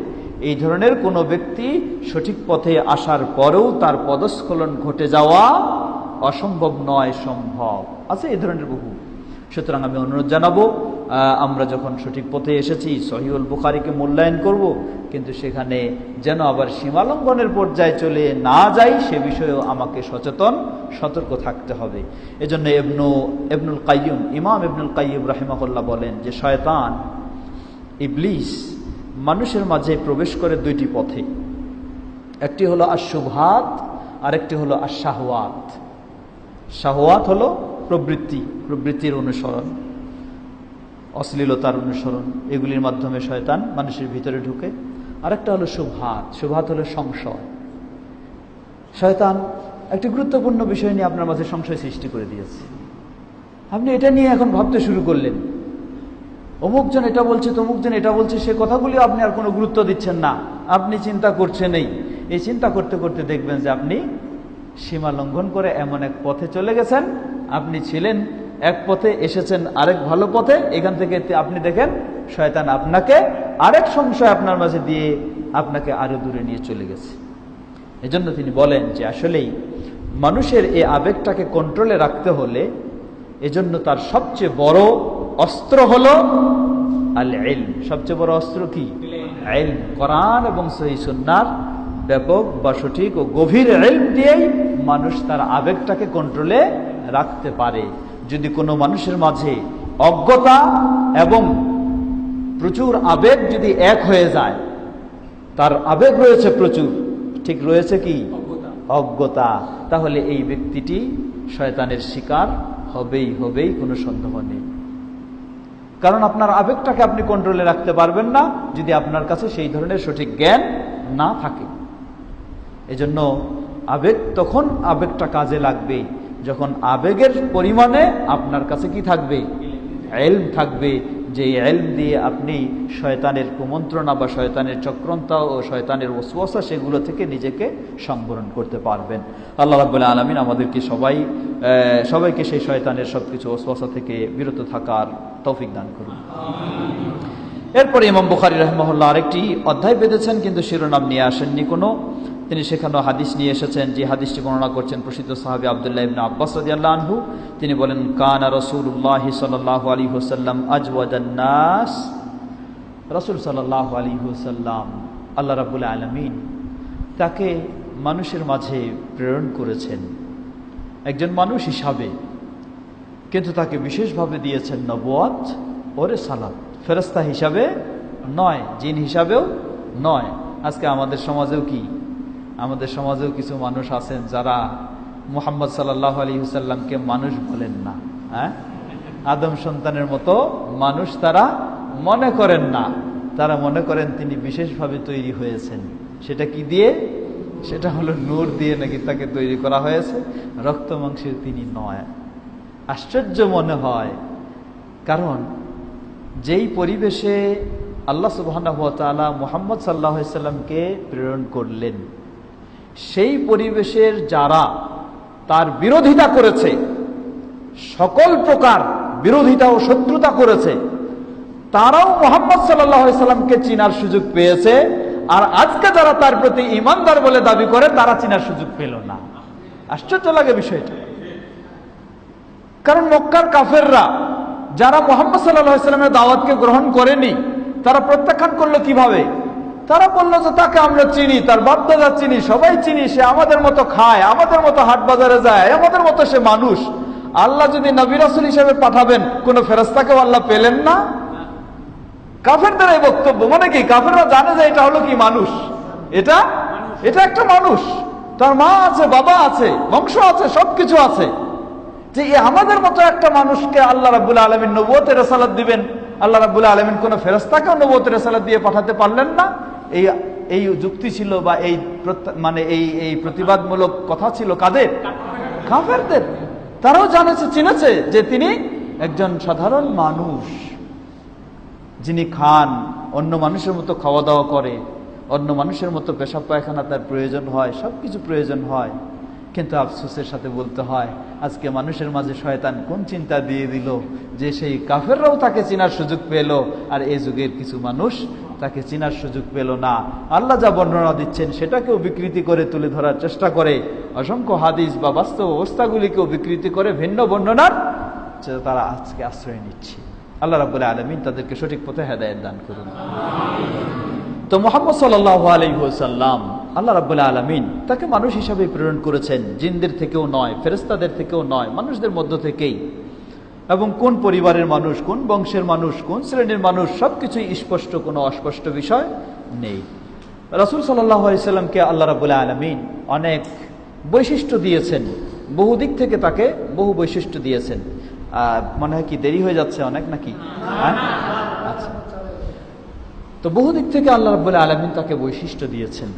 এই ধরনের কোনো ব্যক্তি সঠিক পথে আসার পরেও তার পদস্খলন ঘটে যাওয়া অসম্ভব নয়, সম্ভব আছে, এই ধরনের বহু। সুতরাং আমি অনুরোধ জানাবো, আমরা যখন সঠিক পথে এসেছি সহিহুল বুখারীকে মূল্যায়ন করব, কিন্তু সেখানে যেন আবার সীমালঙ্ঘনের পর্যায়ে চলে না যাই সে বিষয়েও আমাকে সচেতন সতর্ক থাকতে হবে। এজন্য ইবনুল কাইয়্যিম, ইমাম ইবনুল কাইয়্যিম রাহিমাহুল্লাহ বলেন যে শয়তান, ইবলিস মানুষের মাঝে প্রবেশ করে দুইটি পথে, একটি হলো আশ-শুবহাত আর একটি হলো আশ-শাহওয়াত। শাহওয়াত হলো প্রবৃত্তির অনুসরণ, অশ্লীলতার অনুসরণ, এগুলির মাধ্যমে শয়তান মানুষের ভিতরে ঢুকে। আরেকটা হলো শুবহাত হলো সংশয়। শয়তান একটি গুরুত্বপূর্ণ বিষয় নিয়ে আপনার মাঝে সংশয় সৃষ্টি করে দিয়েছে। আপনি এটা নিয়ে এখন ভাবতে শুরু করলেন, অমুকজন এটা বলছে, তমুকজন এটা বলছে, সে কথাগুলি আপনি আর কোনো গুরুত্ব দিচ্ছেন না, আপনি চিন্তা করছেনই। এই চিন্তা করতে করতে দেখবেন যে আপনি সীমা লঙ্ঘন করে এমন এক পথে চলে গেছেন। আপনি ছিলেন এক পথে, এসেছেন আরেক ভালো পথে। এখান থেকে আপনি দেখেন শয়তান আপনাকে আরেক সংশয় আপনার মাঝে দিয়ে আপনাকে আরো দূরে নিয়ে চলে গেছে। এজন্য তিনি বলেন যে আসলেই মানুষের এই আবেগটাকে কন্ট্রোলে রাখতে হলে এজন্য তার সবচেয়ে বড় অস্ত্র হলো আল ইলম। সবচেয়ে বড় অস্ত্র কি? ইলম। কোরআন এবং সহিহ সুন্নাহর ব্যাপক বা সঠিক ও গভীর ইলম দিয়েই মানুষ তার আবেগটাকে কন্ট্রোলে রাখতে পারে। যদি কোনো মানুষের মাঝে অজ্ঞতা এবং প্রচুর আবেগ যদি এক হয়ে যায়, তার আবেগ রয়েছে প্রচুর, ঠিক রয়েছে কি অজ্ঞতা, তাহলে এই ব্যক্তিটি শয়তানের শিকার হবেই, কোনো সন্দেহ নেই। কারণ আপনার আবেগটাকে আপনি কন্ট্রোলে রাখতে পারবেন না যদি আপনার কাছে সেই ধরনের সঠিক জ্ঞান না থাকে। এজন্য তখন আবেগটা কাজে লাগবে যখন আবেগের পরিমাণে আপনার কাছে কি থাকবে? ইলম থাকবে, যে ইলম দিয়ে আপনি শয়তানের কুমন্ত্রণা বা শয়তানের চক্রান্ত ও শয়তানের ওয়াসওয়াসা সেগুলো থেকে নিজেকে সংবরণ করতে পারবেন। আল্লাহ রাব্বুল আলামিন আমাদেরকে সবাইকে সেই শয়তানের সবকিছু ওয়াসওয়াসা থেকে বিরত থাকার তৌফিক দান করুন। এরপরে ইমাম বুখারী রাহিমাহুল্লাহ আরেকটি অধ্যায় বেঁধেছেন, কিন্তু শিরোনাম নিয়ে আসেননি কোনো। তিনি সেখানেও হাদিস নিয়ে এসেছেন, যে হাদিসটি বর্ণনা করছেন প্রসিদ্ধ সাহাবী আব্দুল্লাহ ইবনে আব্বাস রাদিয়াল্লাহু আনহু। তিনি বলেন, কানা রাসূলুল্লাহ সাল্লাল্লাহু আলাইহি ওয়াসাল্লাম আজওয়াদান নাস। রাসূল সাল্লাল্লাহু আলাইহি ওয়াসাল্লাম, আল্লাহ রাব্বুল আলামিন তাকে মানুষের মাঝে প্রেরণ করেছেন একজন মানুষ হিসাবে, কিন্তু তাকে বিশেষভাবে দিয়েছেন নবুয়ত ও রিসালাত। ফেরেশতা হিসাবে নয়, জিন হিসাবেও নয়। আজকে আমাদের সমাজেও কিছু মানুষ আছেন যারা মুহাম্মদ সাল্লাল্লাহু আলাইহি ওয়াসাল্লামকে মানুষ বলেন না। আদম সন্তানের মতো মানুষ তারা মনে করেন না। তারা মনে করেন তিনি বিশেষভাবে তৈরি হয়েছেন। সেটা কি দিয়ে? সেটা হলো নূর দিয়ে নাকি তাকে তৈরি করা হয়েছে, রক্ত মাংসের তিনি নয়। আশ্চর্য মনে হয়, কারণ যেই পরিবেশে আল্লাহ সুবহানাহু ওয়া তাআলা মুহাম্মদ সাল্লাল্লাহু আলাইহি ওয়াসাল্লামকে প্রেরণ করলেন, সেই পরিবেশের যারা তার বিরোধিতা করেছে, সকল প্রকার বিরোধিতা ও শত্রুতা করেছে, তারাও মুহাম্মদ সাল্লাল্লাহু আলাইহি ওয়াসাল্লামকে চিনার সুযোগ পেয়েছে। আর আজকে যারা তার প্রতি ঈমানদার বলে দাবি করে, তারা চিনার সুযোগ পেল না। আশ্চর্য লাগে বিষয়টা। কারণ মক্কার কাফেররা যারা মুহাম্মদ সাল্লাল্লাহু আলাইহি ওয়াসাল্লামের দাওয়াতকে গ্রহণ করেনি, তারা প্রত্যাখ্যান করলো কিভাবে? তারা বলল যে তাকে আমরা চিনি, তার বাপ-দাদা চিনি, সবাই চিনি, সে আমাদের মতো খায়, আমাদের মতো হাট বাজারে যায়, আমাদের মতো সে মানুষ। আল্লাহ যদি নবী রাসূল হিসেবে পাঠাবেন, কোন ফেরেশতাকেও আল্লাহ পেলেন না। কাফেরদের এই বক্তব্য, মানে কি? কাফেররা জানে যে এটা হলো কি মানুষ, এটা একটা মানুষ, তার মা আছে, বাবা আছে, বংশ আছে, সবকিছু আছে। যে আমাদের মতো একটা মানুষকে আল্লাহ রাব্বুল আলামিন নবুয়তের রিসালাত দিবেন, আল্লাহ রাব্বুল আলামিন কোন ফেরেশতাকেও নবুয়তের রিসালাত দিয়ে পাঠাতে পারলেন না। এই যুক্তি ছিল বা এই প্রতিবাদমূলক কথা ছিল কাদের? কাফেরদের। তারাও চিনেছে যে তিনি একজন সাধারণ মানুষ, যিনি খান, অন্য মানুষের মতো খাওয়া দাওয়া করে, অন্য মানুষের মতো পেশাব পায়খানা তার প্রয়োজন হয়, সবকিছু প্রয়োজন হয়। কিন্তু আফসোসের সাথে বলতে হয়, আজকে মানুষের মাঝে শয়তান কোন চিন্তা দিয়ে দিল যে সেই কাফেররাও তাকে চেনার সুযোগ পেল, আর এই যুগের কিছু মানুষ তাকে চিনার সুযোগ পেল না। আল্লাহ যা বর্ণনা দিচ্ছেন সেটাকেও বিকৃতি করে তুলে ধরার চেষ্টা করে, অসংখ্য হাদিস বা বাস্তব অবস্থাগুলিকেও বিকৃতি করে ভিন্ন বর্ণনার তারা আজকে আশ্রয় নিচ্ছে। আল্লাহ রাব্বুল আলামিন তাদেরকে সঠিক পথে হেদায়েত দান করুন। তো মুহাম্মদ সাল্লাল্লাহু আলাইহি ওয়াসাল্লাম আল্লাহ রাব্বুল আলামিন তাকে মানুষ হিসাবে প্রেরণ করেছেন, জিনদের থেকেও নয়, ফেরেশতাদের থেকেও নয়, মানুষদের মধ্য থেকেই। এবং কোন পরিবারের মানুষ, কোন বংশের মানুষ, কোন শ্রেণীর মানুষ, সবকিছুই স্পষ্ট, কোনো অস্পষ্ট বিষয় নেই। রাসূল সাল্লাল্লাহু আলাইহি সাল্লামকে আল্লাহ রাব্বুল আলামিন অনেক বৈশিষ্ট্য দিয়েছেন, বহু দিক থেকে তাকে বহু বৈশিষ্ট্য দিয়েছেন। মনে হয় কি দেরি হয়ে যাচ্ছে অনেক নাকি? আচ্ছা, তো বহু দিক থেকে আল্লাহ রাব্বুল আলামিন তাকে বৈশিষ্ট্য দিয়েছেন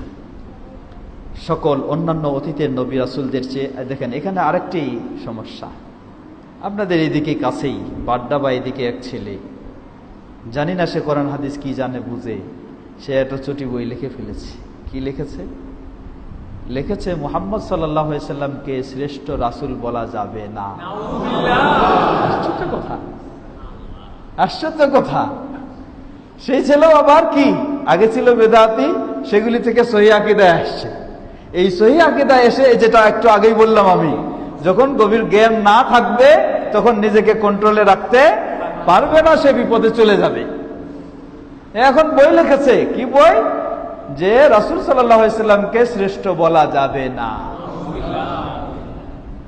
সকল অন্যান্য অতীতের নবী রাসূলদের চেয়ে। দেখেন এখানে আরেকটি সমস্যা, আপনাদের এদিকে কাছেই বাড্ডা বা এদিকে এক ছেলে, জানি না সে কোরআন হাদিস কি জানে বুঝে, সে একটা ছোটি বই লিখে ফেলেছে। কি লিখেছে? লিখেছে মুহাম্মদ সাল্লাল্লাহু আলাইহি সাল্লামকে শ্রেষ্ঠ রাসূল বলা যাবে না। আশ্চর্য কথা, আশ্চর্য কথা। সেই ছেলে আবার কি আগে ছিল বেদাতি, সেগুলি থেকে সহিহ আকীদায় আসছে। এই সহিহ আকীদায় এসে যেটা একটু আগেই বললাম আমি, যখন গভীর জ্ঞান না থাকবে তখন নিজেকে কন্ট্রোলে রাখতে পারবে না, সে বিপদে চলে যাবে। এখন বই লিখেছে, কি বই? যে রাসূল সাল্লাল্লাহু আলাইহি সাল্লামকে শ্রেষ্ঠ বলা যাবে না।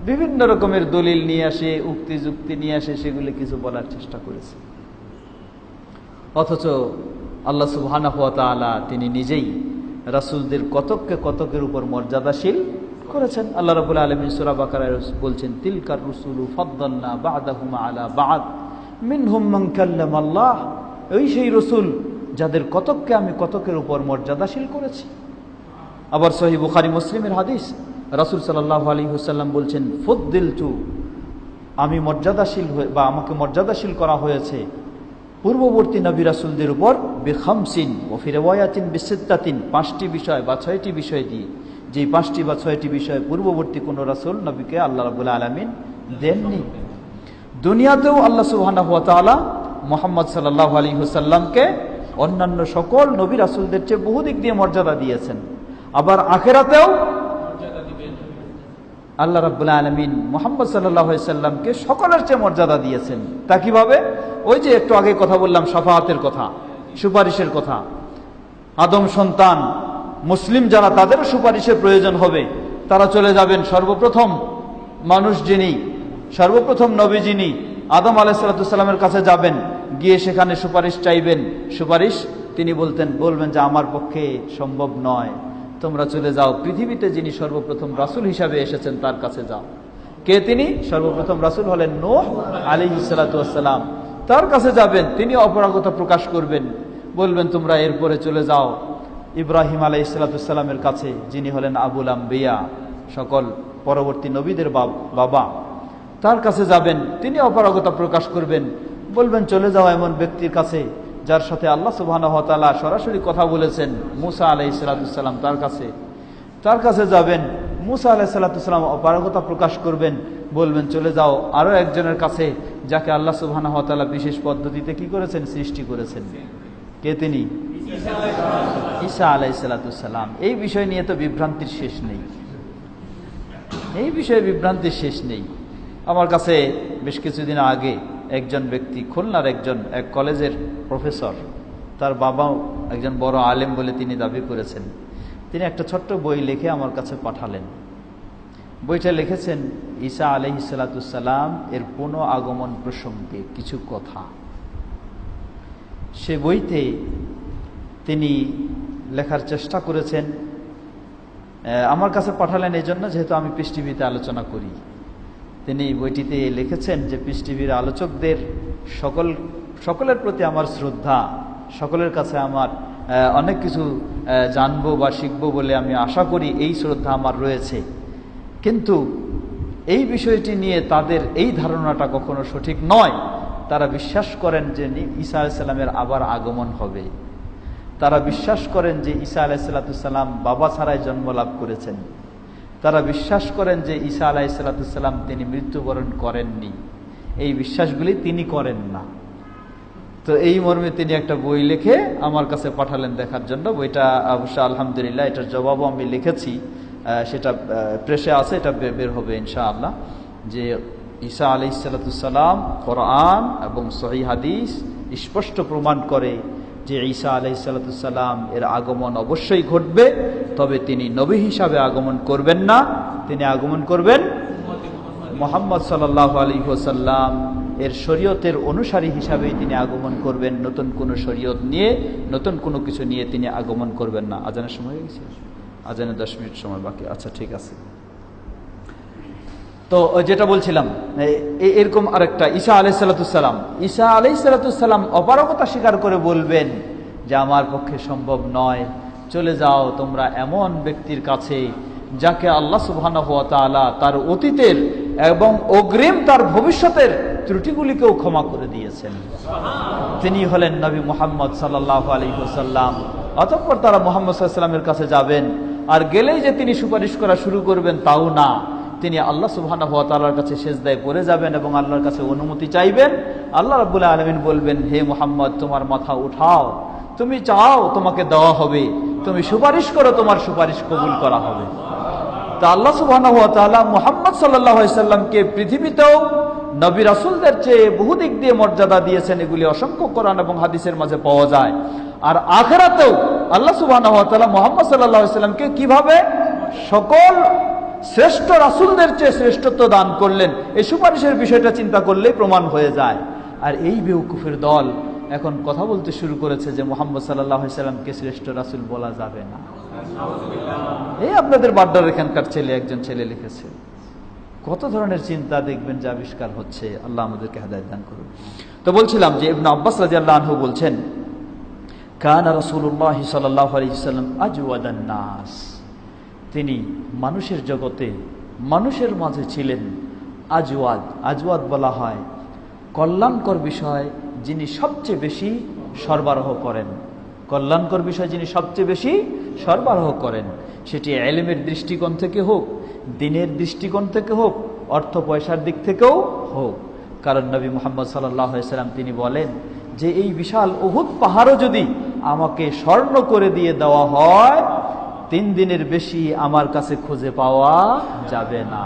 বিভিন্ন রকমের দলিল নিয়ে আসে, উক্তি যুক্তি নিয়ে আসে, সেগুলি কিছু বলার চেষ্টা করেছে। অথচ আল্লাহ সুবহানাহু ওয়া তাআলা তিনি নিজেই রাসূলদের কতককে কতকের উপর মর্যাদাশীল করেছেন। আল্লাহ রাব্বুল আলামিন সূরা বাকারায় বলছেন, তিলকার রুসুলু ফাদ্দালনা বা'দাহুম আলা বা'দ মিনহুম মান কাল্লামাল্লাহ। ওই সেই রসুল যাদের কতককে আমি কতকের উপর মর্যাদাশীল করেছি। আবার সহিহ বুখারী মুসলিমের হাদিস, রাসূল সাল্লাল্লাহু আলাইহি ওয়াসাল্লাম বলছেন, ফুদ্দিলতু, আমি মর্যাদাশীল বা আমাকে মর্যাদাশীল করা হয়েছে পূর্ববর্তী নবী রাসূলদের উপর বিখামসিন ওয়া ফি রিওয়ায়াতিন বিসিত্তাতিন, 5টি বিষয় বা 6টি বিষয় দিয়ে। যে 5টি বা 6টি বিষয় পূর্ববর্তী কোন রাসূল নবীকে আল্লাহ রাব্বুল আলামিন দেননি। দুনিয়াতেও আল্লাহ সুবহানাহু ওয়া তাআলা মুহাম্মদ সাল্লাল্লাহু আলাইহি ওয়াসাল্লামকে অন্যান্য সকল নবী রাসূলদের চেয়ে বহু দিক দিয়ে মর্যাদা দিয়েছেন। আবার আখিরাতেও আল্লাহ রাব্বুল আলামিন মুহাম্মদ সাল্লাল্লাহু আলাইহি ওয়াসাল্লামকে সকলের চেয়ে মর্যাদা দিয়েছেন। তা কিভাবে? ওই যে একটু আগে কথা বললাম শাফাআতের কথা, সুপারিশের কথা। আদম সন্তান মুসলিম যারা, তাদেরও সুপারিশের প্রয়োজন হবে। তারা চলে যাবেন সর্বপ্রথম মানুষ যিনি, সর্বপ্রথম নবী যিনি, আদম আলাইহিস সালামের কাছে যাবেন, গিয়ে সেখানে সুপারিশ চাইবেন। সুপারিশ তিনি বলবেন যে আমার পক্ষে সম্ভব নয়, তোমরা চলে যাও, পৃথিবীতে যিনি সর্বপ্রথম রাসূল হিসাবে এসেছেন তার কাছে যাও। কে তিনি? সর্বপ্রথম রাসূল হলেন নূহ আলাইহিস সালাম। তার কাছে যাবেন, তিনি অপারগতা প্রকাশ করবেন, বলবেন তোমরা এরপরে চলে যাও ইব্রাহিম আলাইহিস সালামের কাছে, যিনি হলেন আবুল আম্বিয়া, সকল পরবর্তী নবীদের বাবা। তার কাছে যাবেন, তিনি অপারগতা প্রকাশ করবেন, বলবেন চলে যাও এমন ব্যক্তির কাছে যার সাথে আল্লাহ সুবহানাহু ওয়া তাআলা সরাসরি কথা বলেছেন, মুসা আলাইহিস সালাম। তার কাছে যাবেন, মুসা আলাইহিস সালাম অপারগতা প্রকাশ করবেন, বলবেন চলে যাও আরো একজনের কাছে যাকে আল্লাহ সুবহানাহু ওয়া তাআলা বিশেষ পদ্ধতিতে কি করেছেন? সৃষ্টি করেছেন। কে তিনি? ঈসা আলাইহিস সালাম। এই বিষয় নিয়ে তো বিভ্রান্তির শেষ নেই, এই বিষয়ে বিভ্রান্তির শেষ নেই। আমার কাছে বেশ কিছুদিন আগে একজন ব্যক্তি, খুলনার এক কলেজের প্রফেসর, তার বাবাও একজন বড় আলেম বলে তিনি দাবি করেছেন, তিনি একটা ছোট্ট বই লিখে আমার কাছে পাঠালেন। বইটা লিখেছেন ঈসা আলাইহিস সালাম এর পুনঃ আগমন প্রসঙ্গে কিছু কথা। সে বইতে তিনি লেখার চেষ্টা করেছেন, আমার কাছে পাঠালেন এই জন্য যেহেতু আমি পিস টিভিতে আলোচনা করি। তিনি বইটিতে লিখেছেন যে পিস টিভির আলোচকদের সকলের প্রতি আমার শ্রদ্ধা, সকলের কাছে আমার অনেক কিছু জানবো বা শিখবো বলে আমি আশা করি, এই শ্রদ্ধা আমার রয়েছে। কিন্তু এই বিষয়টি নিয়ে তাদের এই ধারণাটা কখনো সঠিক নয়। তারা বিশ্বাস করেন যে ঈসা আলাইহিস সালামের আবার আগমন হবে। তারা বিশ্বাস করেন যে ঈসা আলাইহিস সালাম বাবা ছাড়াই জন্ম লাভ করেছেন। তারা বিশ্বাস করেন যে ঈসা আলাইহিস সালাম তিনি মৃত্যুবরণ করেননি। এই বিশ্বাসগুলি তিনি করেন না। তো এই মর্মে তিনি একটা বই লিখে আমার কাছে পাঠালেন দেখার জন্য। বইটা অবশ্য আলহামদুলিল্লাহ এটার জবাবও আমি লিখেছি, সেটা প্রেসে আছে, এটা বের হবে ইনশাআল্লাহ। যে ঈসা আলাইহিস সালাম কোরআন এবং সহিহ হাদিস স্পষ্ট প্রমাণ করে যে ঈসা আলাইহিস সালাম এর আগমন অবশ্যই ঘটবে, তবে তিনি নবী হিসাবে আগমন করবেন না, তিনি আগমন করবেন মুহাম্মদ সাল্লাল্লাহু আলাইহি ওয়াসাল্লাম এর শরীয়তের অনুসারী হিসাবেই তিনি আগমন করবেন। নতুন কোনো শরীয়ত নিয়ে, নতুন কোনো কিছু নিয়ে তিনি আগমন করবেন না। আজানের সময় হয়ে গেছে, আজানের 10 মিনিট সময় বাকি। আচ্ছা, ঠিক আছে। তো যেটা বলছিলাম, এরকম আরেকটা ঈসা আলাইহিস সালাম অপারগতা স্বীকার করে বলবেন যে আমার পক্ষে সম্ভব নয়, চলে যাও তোমরা এমন ব্যক্তির কাছে যাকে আল্লাহ সুবহানাহু ওয়া তাআলা তার অতীতের এবং অগ্রিম তার ভবিষ্যতের ত্রুটিগুলিকেও ক্ষমা করে দিয়েছেন। তিনি হলেন নবী মুহাম্মদ সাল্লাল্লাহু আলাইহি ওয়াসাল্লাম। অতঃপর তারা মুহাম্মদ সাল্লাল্লাহু আলাইহি ওয়াসাল্লামের কাছে যাবেন, আর গেলেই যে তিনি সুপারিশ করা শুরু করবেন তাও না, তিনি আল্লাহ সুবহানাহু ওয়া তাআলার কাছে সিজদায় পড়ে যাবেন এবং আল্লাহর কাছে অনুমতি চাইবেন। আল্লাহ রাব্বুল আলামিন বলবেন, হে মুহাম্মদ, তোমার মাথা উঠাও, তুমি চাও তোমাকে দেওয়া হবে, তুমি সুপারিশ করো, তোমার সুপারিশ কবুল করা হবে। তা আল্লাহ সুবহানাহু ওয়া তাআলা মুহাম্মদ সাল্লাল্লাহু আলাইহি সাল্লামকে পৃথিবীতেও নবী রাসূলদের চেয়ে বহু দিক দিয়ে মর্যাদা দিয়েছেন, এগুলি অসংখ্য কোরআন এবং হাদিসের মাঝে পাওয়া যায়। আর আখিরাতেও আল্লাহ সুবহানাহু ওয়া তাআলা মুহাম্মদ সাল্লাল্লাহু আলাইহি সাল্লামকে কিভাবে সকল শ্রেষ্ঠ রাসূলদের চেয়ে শ্রেষ্ঠত্ব দান করলেন, এই সুপারিশের বিষয়টা চিন্তা করলেই প্রমাণ হয়ে যায়। আর এই বেওকুফের দল এখন কথা বলতে শুরু করেছে যে মুহাম্মদ সাল্লাল্লাহু আলাইহি সাল্লামকে শ্রেষ্ঠ রাসূল বলা যাবে না। এই আপনাদের বাড্ডার এখানকার একজন ছেলে লিখেছে। কত ধরনের চিন্তা দেখবেন যে আবিষ্কার হচ্ছে। আল্লাহ আমাদেরকে হেদায়েত দান করুন। তো বলছিলাম যে ইবনে আব্বাস রাদিয়াল্লাহু আনহু বলছেন, কানা রাসূলুল্লাহ সাল্লাল্লাহু আলাইহি ওয়াসাল্লাম আজওয়াদান নাস, তিনি মানুষের জগতে, মানুষের মাঝে ছিলেন আজওয়াদ। আজওয়াদ বলা হয় কল্যাণকর বিষয় যিনি সবচেয়ে বেশি সরবরাহ করেন, কল্যাণকর বিষয় যিনি সবচেয়ে বেশি সরবরাহ করেন, সেটি ইলমের দৃষ্টিকোণ থেকে হোক, দ্বীনের দৃষ্টিকোণ থেকে হোক, অর্থ পয়সার দিক থেকেও হোক। কারণ নবী মুহাম্মদ সাল্লাল্লাহু আলাইহি ওয়াসাল্লাম তিনি বলেন যে এই বিশাল উহুদ পাহাড়ও যদি আমাকে স্বর্ণ করে দিয়ে দেওয়া হয়, 3 দিনের বেশি আমার কাছে খুঁজে পাওয়া যাবে না,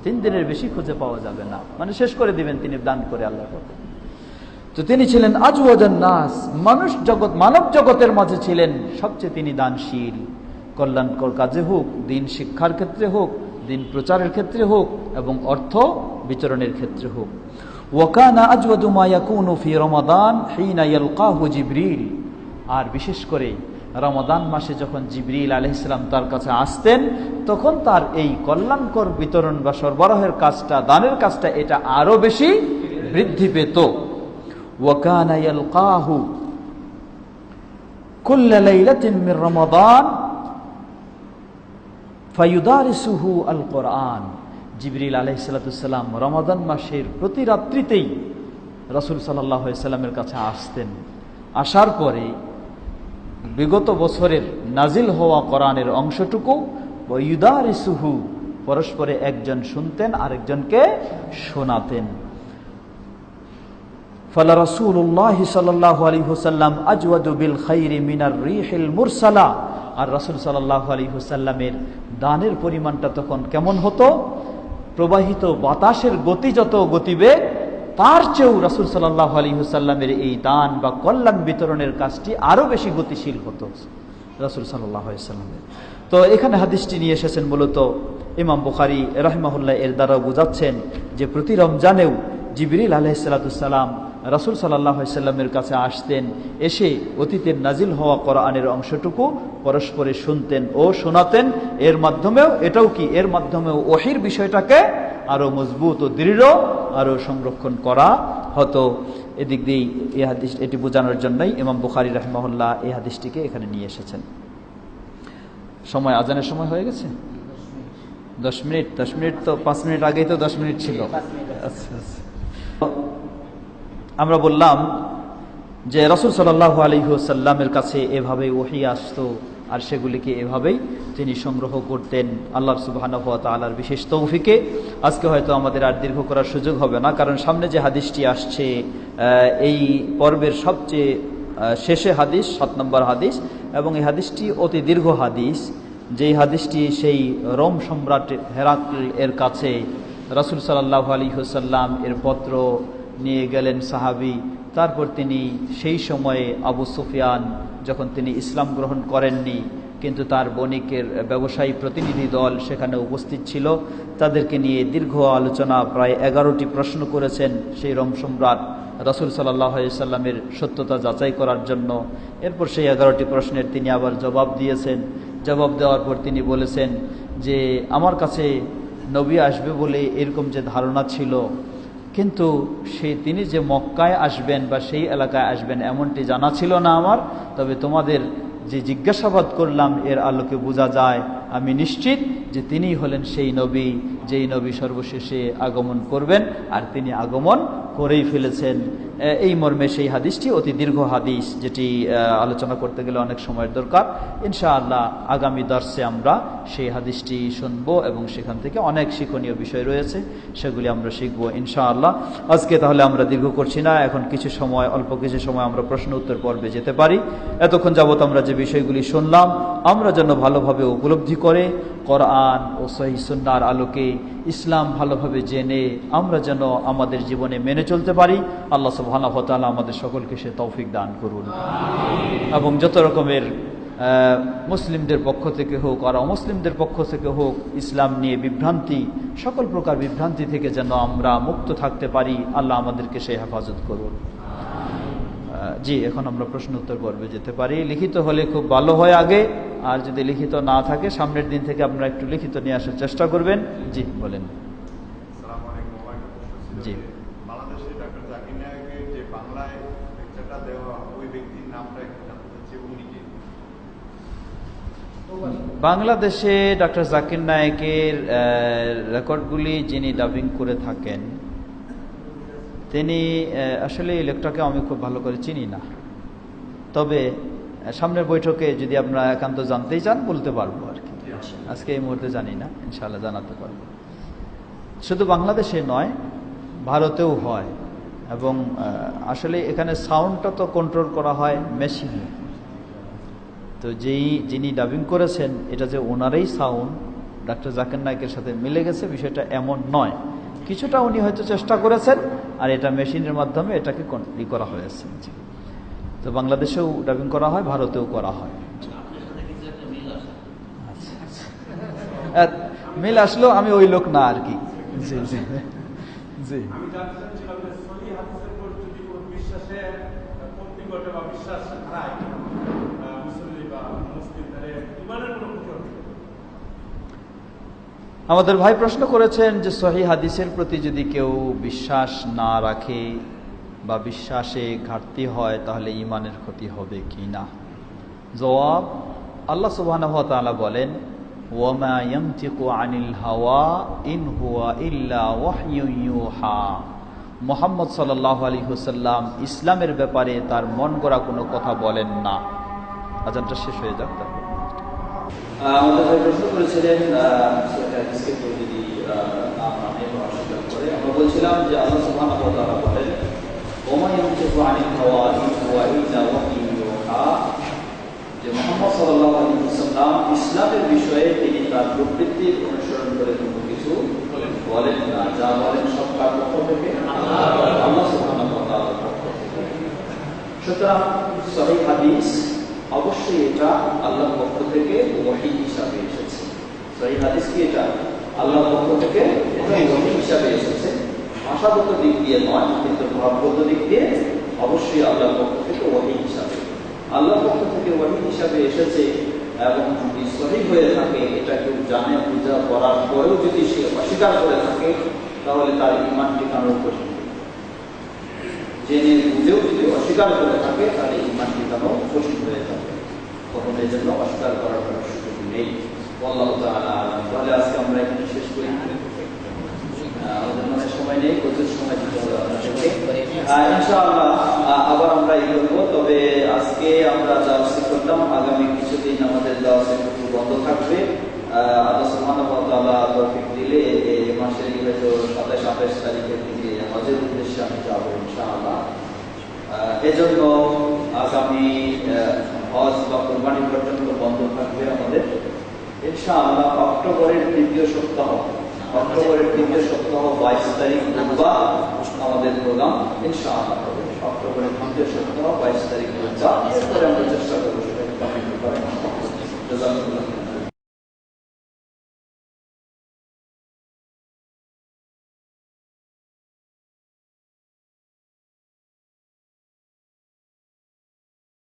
3 দিনের বেশি খুঁজে পাওয়া যাবে না, মানে শেষ করে দিবেন তিনি দান করে আল্লাহর পথে। তো তিনি ছিলেন আজওয়াদান নাস, মানুষ জগৎ, মানব জগতের মাঝে ছিলেন সবচেয়ে তিনি দানশীল। কল্যাণকর কাজে হোক, দিন শিক্ষার ক্ষেত্রে হোক, দিন প্রচারের ক্ষেত্রে হোক, এবং অর্থ বিতরণের ক্ষেত্রে হোক। ওয়াকানা আজওয়াদু মা ইয়াকুনু ফি রমাদান হিনা ইয়ালকাহু জিবরিল, আর বিশেষ করে রমাদান মাসে যখন জিবরিল আলাইহিস সালাম তার কাছে আসতেন, তখন তার এই কল্যাণকর বিতরণ বা সরবরাহের কাজটা, দানের কাজটা, এটা আরো বেশি বৃদ্ধি পেত। ওয়াকানা ইয়ালকাহু কুল্লা লাইলাতিন মিন রমাদান ফায়ুদারিসুহু আল কোরআন। জিবরিল আলাইহিস সালাম রমাদান মাসের প্রতি রাত্রিতেই রাসূল সাল্লাল্লাহু আলাইহি সাল্লামের কাছে আসতেন। আসার পরে বিগত বছরের নাজিল হওয়া কোরআনের অংশটুকু ওয়ায়ুদারিসুহু, পরস্পরে একজন শুনতেন আরেকজনকে শোনাতেন। ফালা রাসূলুল্লাহ সাল্লাল্লাহু আলাইহি ওয়াসাল্লাম আজওয়াদু বিল খাইরি মিনার রিহিল মুরসালা, আর রাসূল সাল্লাল্লাহু আলাইহি ওয়াসাল্লামের দানের পরিমাণটা তখন কেমন হতো? প্রবাহিত বাতাসের গতি যত গতিবেগ, তার চেয়েও রাসূল সাল্লাল্লাহু আলাইহি ওয়াসাল্লামের এই দান বা কল্যাণ বিতরণের কাজটি আরো বেশি গতিশীল হতো রাসূল সাল্লাল্লাহু আলাইহি ওয়াসাল্লামের। তো এখানে হাদিসটি নিয়ে এসেছেন মূলত ইমাম বুখারী রাহিমাহুল্লাহ, এর দ্বারা বোঝাচ্ছেন যে প্রতি রমজানেও জিবরিল আলাইহিস সালাম রাসূল সাল্লাল্লাহু আলাইহি ওয়াসাল্লামের কাছে আসতেন, এসে অতীতের নাজিল হওয়া কোরআনের অংশটুকু পরস্পরে শুনতেন ও শোনাতেন। এর মাধ্যমেও এটাও কি, এর মাধ্যমেও ওহীর বিষয়টাকে আরো মজবুত ও দৃঢ় আরো সংরক্ষণ করা হতো। এদিক দিয়ে এই হাদিস, এটি বোঝানোর জন্যই ইমাম বুখারী রাহিমাহুল্লাহ এই হাদিসটিকে এখানে নিয়ে এসেছেন। সময়, আজানের সময় হয়ে গেছে 10 মিনিট। 10 মিনিট তো 5 মিনিট আগেই তো 10 মিনিট ছিল। আচ্ছা, আমরা বললাম যে রাসূল সাল্লাল্লাহু আলাইহি ওয়াসাল্লামের কাছে এভাবে ওহী আসতো, আর সেগুলিকে এভাবেই তিনি সংগ্রহ করতেন। আল্লাহ সুবহানাহু ওয়া তাআলার বিশেষ তৌফিকে আজকে হয়তো আমাদের আর দীর্ঘ করার সুযোগ হবে না, কারণ সামনে যে হাদিসটি আসছে এই পর্বের সবচেয়ে শেষে হাদিস, 7 নম্বর হাদিস, এবং এই হাদিসটি অতি দীর্ঘ হাদিস। যেই হাদিসটি সেই রোম সম্রাট হেরাক্ল এর কাছে রাসূল সাল্লাল্লাহু আলাইহি ওয়াসাল্লাম এর পত্র নিয়ে গেলেন সাহাবী। তারপর তিনি সেই সময়ে আবু সুফিয়ান যখন তিনি ইসলাম গ্রহণ করেননি, কিন্তু তার বণিকের ব্যবসায়ী প্রতিনিধি দল সেখানে উপস্থিত ছিল, তাদেরকে নিয়ে দীর্ঘ আলোচনা, প্রায় 11টি প্রশ্ন করেছেন সেই রোম সম্রাট রাসূল সাল্লাল্লাহু আলাইহি ওয়াসাল্লামের সত্যতা যাচাই করার জন্য। এরপর সেই 11টি প্রশ্নের তিনি আবার জবাব দিয়েছেন। জবাব দেওয়ার পর তিনি বলেছেন যে আমার কাছে নবী আসবে বলে এরকম যে ধারণা ছিল, কিন্তু তিনি যে মক্কায় আসবেন বা সেই এলাকায় আসবেন এমনটি জানা ছিল না আমার। তবে তোমাদের যে জিজ্ঞাসাবাদ করলাম এর আলোকে বোঝা যায় আমি নিশ্চিত যে তিনিই হলেন সেই নবী, যেই নবী সর্বশেষে আগমন করবেন, আর তিনি আগমন করেই ফেলেছেন। এই মর্মে সেই হাদিসটি অতি দীর্ঘ হাদিস, যেটি আলোচনা করতে গেলে অনেক সময়ের দরকার। ইনশাআল্লাহ আগামী দর্শে আমরা সেই হাদিসটি শুনব এবং সেখান থেকে অনেক শিক্ষণীয় বিষয় রয়েছে, সেগুলি আমরা শিখব ইনশাআল্লাহ। আজকে তাহলে আমরা দীর্ঘ করছি না, এখন অল্প কিছু সময় আমরা প্রশ্ন উত্তর পর্বে যেতে পারি। এতক্ষণ যাবত আমরা যে বিষয়গুলি শুনলাম আমরা যেন ভালোভাবে উপলব্ধি করে কোরআন ও সহিহ সুন্নাহর আলোকে ইসলাম ভালোভাবে জেনে আমরা যেন আমাদের জীবনে মেনে চলতে পারি। আল্লাহ সুবহানাহু ওয়া তাআলা আমাদের সকলকে সে তৌফিক দান করুন, এবং যত রকমের মুসলিমদের পক্ষ থেকে হোক আর অমুসলিমদের পক্ষ থেকে হোক ইসলাম নিয়ে বিভ্রান্তি, সকল প্রকার বিভ্রান্তি থেকে যেন আমরা মুক্ত থাকতে পারি। আল্লাহ আমাদেরকে সে হেফাজত করুন। জি, এখন আমরা প্রশ্ন উত্তর পর্বে যেতে পারি। লিখিত হলে খুব ভালো হয় আগে, আর যদি লিখিত না থাকে সামনের দিন থেকে আপনারা একটু লিখিত নিয়ে আসার চেষ্টা করবেন। জি বলেন। জি, বাংলাদেশে ডক্টর জাকির নায়েকের যে বাংলায় লেকচারটা দেওয়া ওই ব্যক্তির নামটা একটু জানতে চাচ্ছি, উনি কে? বাংলাদেশে ডক্টর জাকির নায়েকের রেকর্ডগুলি যিনি ডাবিং করে থাকেন তিনি আসলে এই লোকটাকে আমি খুব ভালো করে চিনি না, তবে সামনের বৈঠকে যদি আপনারা একান্ত জানতেই চান বলতে পারবো আর কি। আজকে এই মুহূর্তে জানি না, ইনশাআল্লাহ জানাতে পারবো। শুধু বাংলাদেশে নয়, ভারতেও হয়, এবং আসলে এখানে সাউন্ডটা তো কন্ট্রোল করা হয় মেশিনে। তো যিনি ডাবিং করেছেন এটা যে ওনারই সাউন্ড ডক্টর জাকির নায়েকের সাথে মিলে গেছে বিষয়টা এমন নয়। কিছুটা উনি হয়তো চেষ্টা করেছেন, আর এটা মেশিনের মাধ্যমে এটাকে করা হয়েছে। তো বাংলাদেশেও ডাবিং করা হয়, ভারতেও করা হয়। মিল আসলেও আমি ওই লোক না আর কি। জি জি জি। আমাদের ভাই প্রশ্ন করেছেন যে সহিহ হাদিসের প্রতি যদি কেউ বিশ্বাস না রাখে বা বিশ্বাসে ঘাটতি হয় তাহলে ঈমানের ক্ষতি হবে কি না। জবাব, আল্লাহ সুবহানাহু ওয়া তাআলা বলেন ওয়ামা ইয়ানতিকু আনিল হাওয়া ইন হুয়া ইল্লা ওয়াহয়ুন ইউহা। মুহাম্মদ সাল্লাল্লাহু আলাইহি ওয়াসাল্লাম ইসলামের ব্যাপারে তার মন গড়া কোনো কথা বলেন না। আজানটা শেষ হয়ে যাক তারপর। আমাদের ভাই প্রশ্ন করেছিলেন আমরা বলছিলাম যে আল্লাহ সুবহানাহু ওয়া তাআলা বলেন ওমা ইয়ানতিকু আনিল হাওয়া ইন হুয়া ইল্লা ওয়াহয়ুন ইউহা, যে মুহাম্মদ সাল্লাল্লাহু আলাইহি ওয়াসাল্লাম ইসলামের বিষয়ে তিনি তার প্রবৃত্তির অনুসরণ করে কোনো কিছু বলেন না, যা বলেন সব কার পক্ষ থেকে? আল্লাহ সুবহানাহু ওয়া তাআলার পক্ষ থেকে। সুতরাং সহিহ হাদিস অবশ্যই এটা আল্লাহর পক্ষ থেকে ওহী হিসাবে এসেছে। সহিহ হাদিস কি এটা আল্লাহর পক্ষ থেকে ওহী হিসাবে এসেছে, ভাষাগত দিক দিয়ে নয়, কিন্তু ভাবগত দিক দিয়ে অবশ্যই আল্লাহর পক্ষ থেকে ওহী হিসাবে, আল্লাহর পক্ষ থেকে ওহী হিসাবে এসেছে। এবং যদি সহিহ হয়ে থাকে, এটা কেউ জানে পূজা করার পরেও যদি সে অস্বীকার করে থাকে তাহলে তার ঈমান টিকানোর কঠিন। জেনে বুঝেও যদি অস্বীকার করে থাকে তাহলে ঈমান টিকানো কঠিন হয়ে যাবে। তখন এই জন্য অস্বীকার করার কোনো সুযোগ নেই। আল্লাহু তাআলা আলাম। তাহলে আজকে আমরা এখানে শেষ করি। আমাদের মনে সময় নেই, প্রচুর সময় দিতে হবে আপনাদেরকে। ইনশাআল্লাহ আবার আমরা এই করবো। তবে আজকে আমরা যা করলাম আগামী কিছুদিন আমাদের ক্লাস একটু বন্ধ থাকবে। আল্লাহ সুবহানাহু ওয়া তাআলা তৌফিক দিলে এই মাসের হয়তো 27-28 তারিখের দিকে হজের উদ্দেশ্যে আমি যাবো ইনশাআল্লাহ। এজন্য আগামী হজ বা কুরবানি পর্যন্ত বন্ধ থাকবে আমাদের ইনশাআল্লাহ। অক্টোবরের তৃতীয় সপ্তাহ 22 তারিখ বুধবার আমাদের প্রোগ্রাম ইনশাআল্লাহ হবে। অক্টোবরের তৃতীয় সপ্তাহ 22 তারিখ বুধবার। এরপরে আমরা চেষ্টা করবো সেটাকে কমপ্লিট করার।